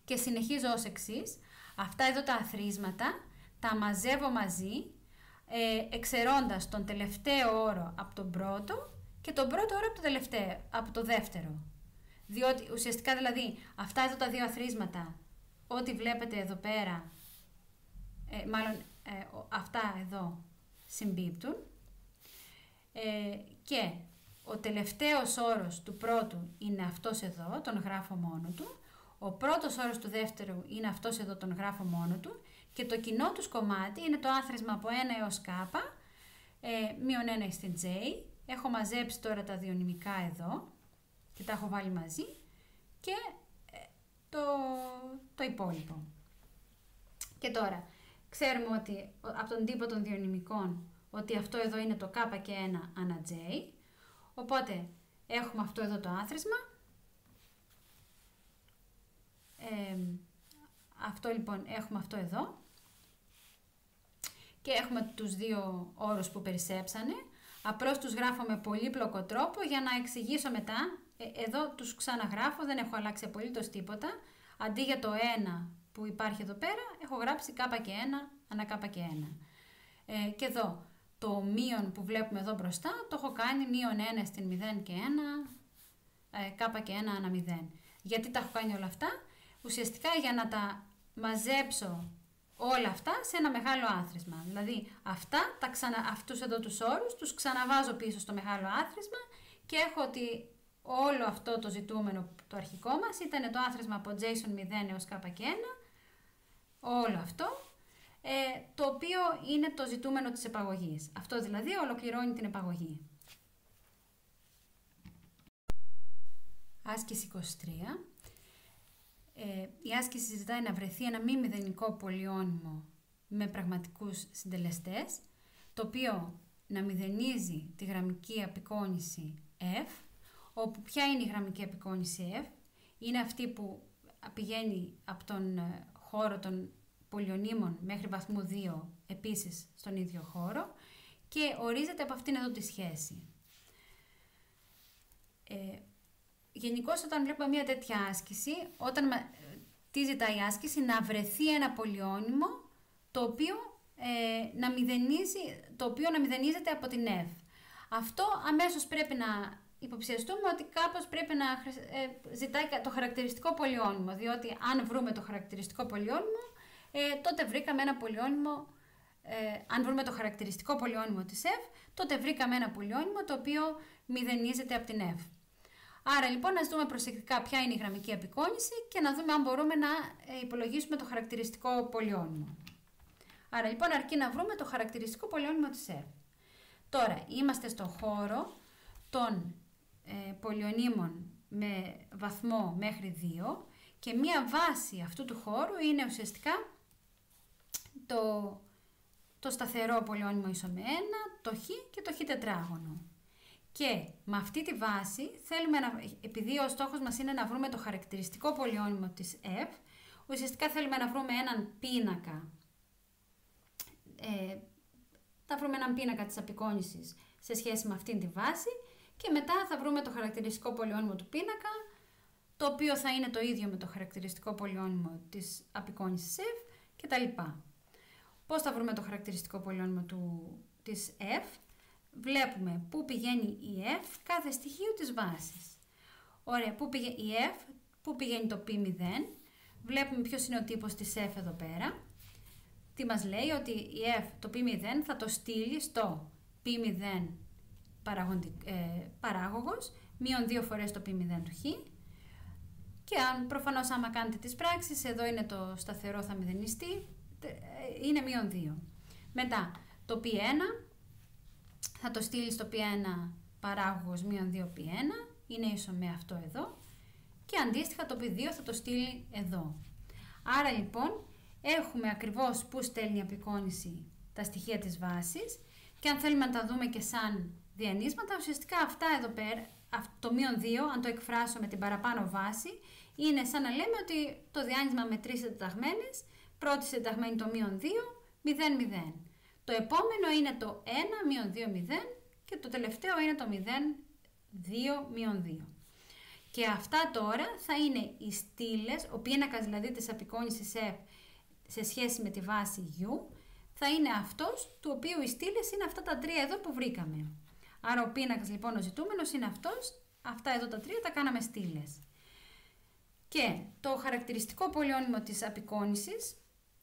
και συνεχίζω ως εξής. Αυτά εδώ τα αθροίσματα τα μαζεύω μαζί, εξαιρώντας τον τελευταίο όρο από τον πρώτο και τον πρώτο όρο από το δεύτερο. Διότι ουσιαστικά δηλαδή αυτά εδώ τα δύο αθροίσματα, ό,τι βλέπετε εδώ πέρα, αυτά εδώ συμπίπτουν και ο τελευταίος όρος του πρώτου είναι αυτός εδώ, τον γράφω μόνο του, ο πρώτος όρος του δεύτερου είναι αυτός εδώ, τον γράφω μόνο του και το κοινό τους κομμάτι είναι το άθροισμα από 1 έως k, μείον 1 στην j. Έχω μαζέψει τώρα τα διονυμικά εδώ και τα έχω βάλει μαζί και το υπόλοιπο. Και τώρα ξέρουμε ότι από τον τύπο των διονυμικών ότι αυτό εδώ είναι το k και 1 ανά j, οπότε έχουμε αυτό εδώ το άθροισμα. Αυτό λοιπόν έχουμε αυτό εδώ και έχουμε τους δύο όρους που περισσέψανε. Απλώς τους γράφω με πολύπλοκο τρόπο για να εξηγήσω μετά. Εδώ τους ξαναγράφω, δεν έχω αλλάξει απολύτως τίποτα. Αντί για το 1 που υπάρχει εδώ πέρα, έχω γράψει k και 1 ανά k και 1. Και εδώ το μείον που βλέπουμε εδώ μπροστά το έχω κάνει μείον 1 στην 0 και 1, k και 1 ανά 0. Γιατί τα έχω κάνει όλα αυτά? Ουσιαστικά για να τα μαζέψω όλα αυτά σε ένα μεγάλο άθροισμα. Δηλαδή αυτούς εδώ τους όρους τους ξαναβάζω πίσω στο μεγάλο άθροισμα και έχω ότι όλο αυτό το ζητούμενο, το αρχικό μας, ήταν το άθροισμα από JSON 0 έως k και 1, όλο αυτό, το οποίο είναι το ζητούμενο της επαγωγής. Αυτό δηλαδή ολοκληρώνει την επαγωγή. Άσκηση 23. Η άσκηση ζητάει να βρεθεί ένα μη μηδενικό πολυώνυμο με πραγματικούς συντελεστές, το οποίο να μηδενίζει τη γραμμική απεικόνηση f, όπου ποια είναι η γραμμική απεικόνηση f? Είναι αυτή που πηγαίνει από τον χώρο των πολυωνύμων μέχρι βαθμού 2 επίσης στον ίδιο χώρο και ορίζεται από αυτήν εδώ τη σχέση. Γενικώς όταν βλέπουμε μια τέτοια άσκηση, τι ζητάει η άσκηση? Να βρεθεί ένα πολυώνυμο το οποίο να μηδενίζεται από την f. Αυτό αμέσως πρέπει να υποψιαστούμε ότι κάπως πρέπει να ζητάει το χαρακτηριστικό πολυώνυμο, διότι αν βρούμε το χαρακτηριστικό πολυώνυμο, τότε βρήκαμε ένα πολυώνυμο αν βρούμε το χαρακτηριστικό πολυώνυμο της F, τότε βρήκαμε ένα πολυώνυμο το οποίο μηδενίζεται από την F. Άρα λοιπόν να δούμε προσεκτικά ποια είναι η γραμμική απεικόνηση και να δούμε αν μπορούμε να υπολογίσουμε το χαρακτηριστικό πολυώνυμο. Άρα λοιπόν αρκεί να βρούμε το χαρακτηριστικό πολυώνυμο της F. Τώρα είμαστε στον χώρο των πολυωνύμων με βαθμό μέχρι 2 και μία βάση αυτού του χώρου είναι ουσιαστικά το σταθερό πολυώνυμο ίσο με 1, το χ και το χ τετράγωνο. Και με αυτή τη βάση θέλουμε επειδή ο στόχος μας είναι να βρούμε το χαρακτηριστικό πολυώνυμο της F, ουσιαστικά θέλουμε να βρούμε έναν πίνακα, της απεικόνησης σε σχέση με αυτήν τη βάση και μετά θα βρούμε το χαρακτηριστικό πολυώνυμο του πίνακα, το οποίο θα είναι το ίδιο με το χαρακτηριστικό πολυώνυμο της απεικόνησης F κτλ. Πώς θα βρούμε το χαρακτηριστικό πολυώνυμο της F? Βλέπουμε πού πηγαίνει η F κάθε στοιχείο της βάσης. Ωραία, πού πηγαίνει το π0, βλέπουμε ποιος είναι ο τύπος της F εδώ πέρα. Τι μας λέει? Ότι η F, το π0 θα το στείλει στο π0 παράγωγος, μείον 2 φορές το π0 του χ. Και προφανώς άμα κάνετε τις πράξεις, εδώ είναι το σταθερό, θα μηδενιστεί, είναι μείον 2. Μετά το π1 θα το στείλει στο π1 παράγωγος μείον 2 π1, είναι ίσο με αυτό εδώ. Και αντίστοιχα το π2 θα το στείλει εδώ. Άρα λοιπόν έχουμε ακριβώς που στέλνει η απεικόνηση τα στοιχεία της βάσης και αν θέλουμε να τα δούμε και σαν διανύσματα, ουσιαστικά αυτά εδώ πέρα, το μείον 2, αν το εκφράσω με την παραπάνω βάση, είναι σαν να λέμε ότι το διάνυσμα με 3 συντεταγμένες, πρώτη συντεταγμένη το μείον 2, 0, 0. Το επόμενο είναι το 1, μείον 2, 0 και το τελευταίο είναι το 0, 2, μείον 2. Και αυτά τώρα θα είναι οι στήλες, ο πίνακας δηλαδή της απεικόνησης F σε σχέση με τη βάση U, θα είναι αυτός του οποίου οι στήλες είναι αυτά τα τρία εδώ που βρήκαμε. Άρα ο πίνακας λοιπόν ο ζητούμενος είναι αυτός, αυτά εδώ τα τρία τα κάναμε στήλες. Και το χαρακτηριστικό πολυώνυμο της απεικόνησης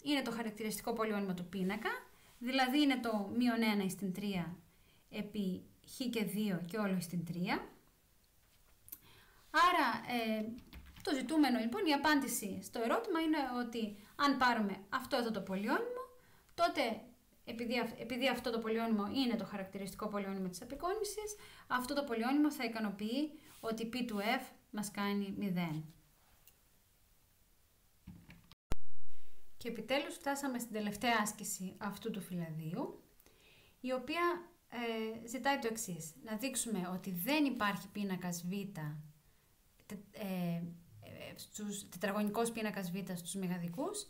είναι το χαρακτηριστικό πολυώνυμο του πίνακα, δηλαδή είναι το μείον 1 στην 3 επί χ και 2 και όλο στην 3. Άρα το ζητούμενο λοιπόν, η απάντηση στο ερώτημα είναι ότι αν πάρουμε αυτό εδώ το πολυώνυμο, τότε επειδή αυτό το πολυώνυμο είναι το χαρακτηριστικό πολυώνυμο της απεικόνησης, αυτό το πολυώνυμο θα ικανοποιεί ότι π του F μας κάνει 0. Και επιτέλους φτάσαμε στην τελευταία άσκηση αυτού του φυλαδίου, η οποία ζητάει το εξής. Να δείξουμε ότι δεν υπάρχει πίνακας Β, τετραγωνικός πίνακας Β στους μεγαδικούς,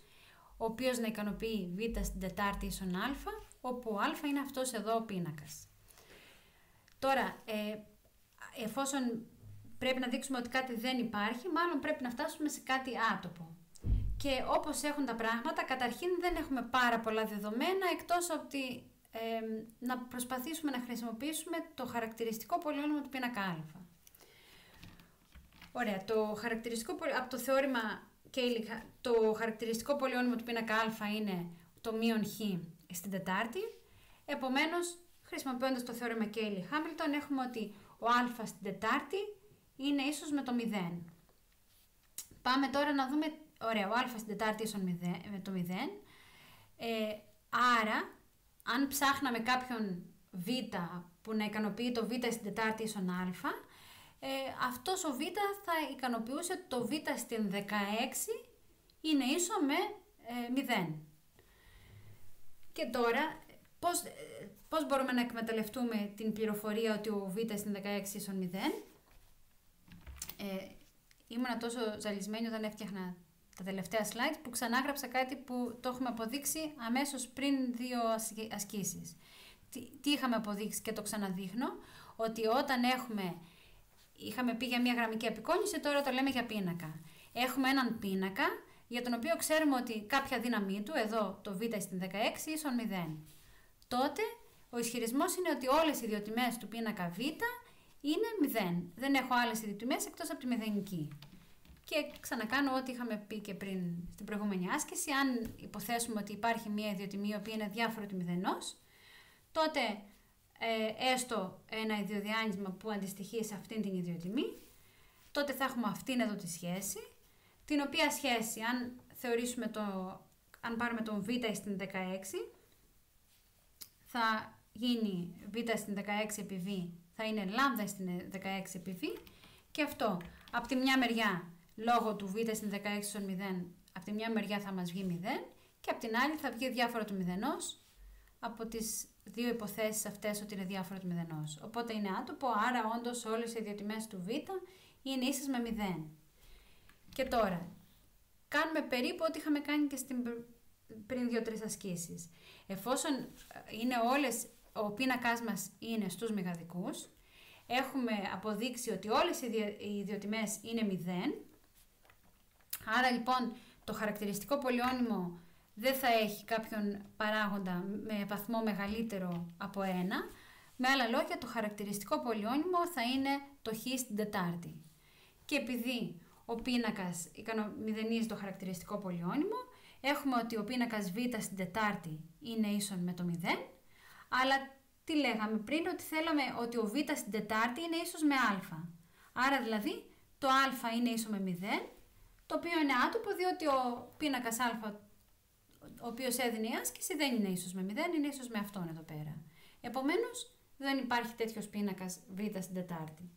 ο οποίος να ικανοποιεί Β στην τετάρτη ίσον Α, όπου Α είναι αυτός εδώ ο πίνακας. Τώρα, εφόσον πρέπει να δείξουμε ότι κάτι δεν υπάρχει, μάλλον πρέπει να φτάσουμε σε κάτι άτοπο. Και όπως έχουν τα πράγματα, καταρχήν δεν έχουμε πάρα πολλά δεδομένα, εκτός από να προσπαθήσουμε να χρησιμοποιήσουμε το χαρακτηριστικό πολυώνυμο του πίνακα Α. Ωραία, από το θεώρημα Κέιλι, το χαρακτηριστικό πολυώνυμο του πίνακα Α είναι το μείον χ στην τετάρτη. Επομένως, χρησιμοποιώντας το θεώρημα Κέιλι-Χάμιλτον, έχουμε ότι ο α στην τετάρτη είναι ίσος με το 0. Πάμε τώρα να δούμε, ωραία, ο α στην τετάρτη ίσον με το 0. Άρα, αν ψάχναμε κάποιον β που να ικανοποιεί το β στην τετάρτη ίσον α, αυτός ο β θα ικανοποιούσε το β στην 16 είναι ίσο με 0. Και τώρα, πώς μπορούμε να εκμεταλλευτούμε την πληροφορία ότι ο β στην 16 ίσον 0. Ήμουνα τόσο ζαλισμένη όταν έφτιαχνα τα τελευταία slides που ξανάγραψα κάτι που το έχουμε αποδείξει αμέσως πριν 2 ασκήσεις. Τι είχαμε αποδείξει και το ξαναδείχνω, ότι όταν είχαμε πει για μια γραμμική απεικόνηση, τώρα το λέμε για πίνακα. Έχουμε έναν πίνακα για τον οποίο ξέρουμε ότι κάποια δύναμή του, εδώ το β στην 16 ίσον 0. Τότε ο ισχυρισμός είναι ότι όλες οι ιδιοτιμές του πίνακα β είναι 0. Δεν έχω άλλες ιδιοτιμές εκτός από τη μηδενική. Και ξανακάνω ό,τι είχαμε πει και πριν στην προηγούμενη άσκηση. Αν υποθέσουμε ότι υπάρχει μία ιδιοτιμή η οποία είναι διάφορο του μηδενός, τότε έστω ένα ιδιοδιάγνυσμα που αντιστοιχεί σε αυτήν την ιδιοτιμή, τότε θα έχουμε αυτήν εδώ τη σχέση, την οποία σχέση, αν θεωρήσουμε αν πάρουμε τον β στην 16, θα γίνει β στην 16 επί β, θα είναι λάμδα στην 16 επί β, και αυτό από τη μια μεριά, λόγω του β στην 16 στον 0, από τη μια μεριά θα μας βγει 0 και από την άλλη θα βγει διάφορο του μηδενός από τις δύο υποθέσεις αυτές ότι είναι διάφορο του μηδενός. Οπότε είναι άτοπο, άρα όντως όλες οι ιδιοτιμές του β είναι ίσες με 0. Και τώρα, κάνουμε περίπου ό,τι είχαμε κάνει και πριν 2-3 ασκήσεις. Εφόσον είναι ο πίνακάς μας είναι στους μεγαδικούς, έχουμε αποδείξει ότι όλες οι ιδιοτιμές είναι 0, άρα λοιπόν το χαρακτηριστικό πολυώνυμο δεν θα έχει κάποιον παράγοντα με βαθμό μεγαλύτερο από 1. Με άλλα λόγια, το χαρακτηριστικό πολυώνυμο θα είναι το χ στην τετάρτη. Και επειδή ο πίνακας μηδενίζει το χαρακτηριστικό πολυώνυμο, έχουμε ότι ο πίνακας β στην τετάρτη είναι ίσον με το 0, αλλά τι λέγαμε πριν, ότι θέλαμε ότι ο β στην τετάρτη είναι ίσος με α. Άρα δηλαδή το α είναι ίσο με 0, το οποίο είναι άτοπο, διότι ο πίνακας α, ο οποίος έδινε η άσκηση, δεν είναι ίσος με 0, είναι ίσος με αυτόν εδώ πέρα. Επομένως, δεν υπάρχει τέτοιος πίνακας β στην τετάρτη.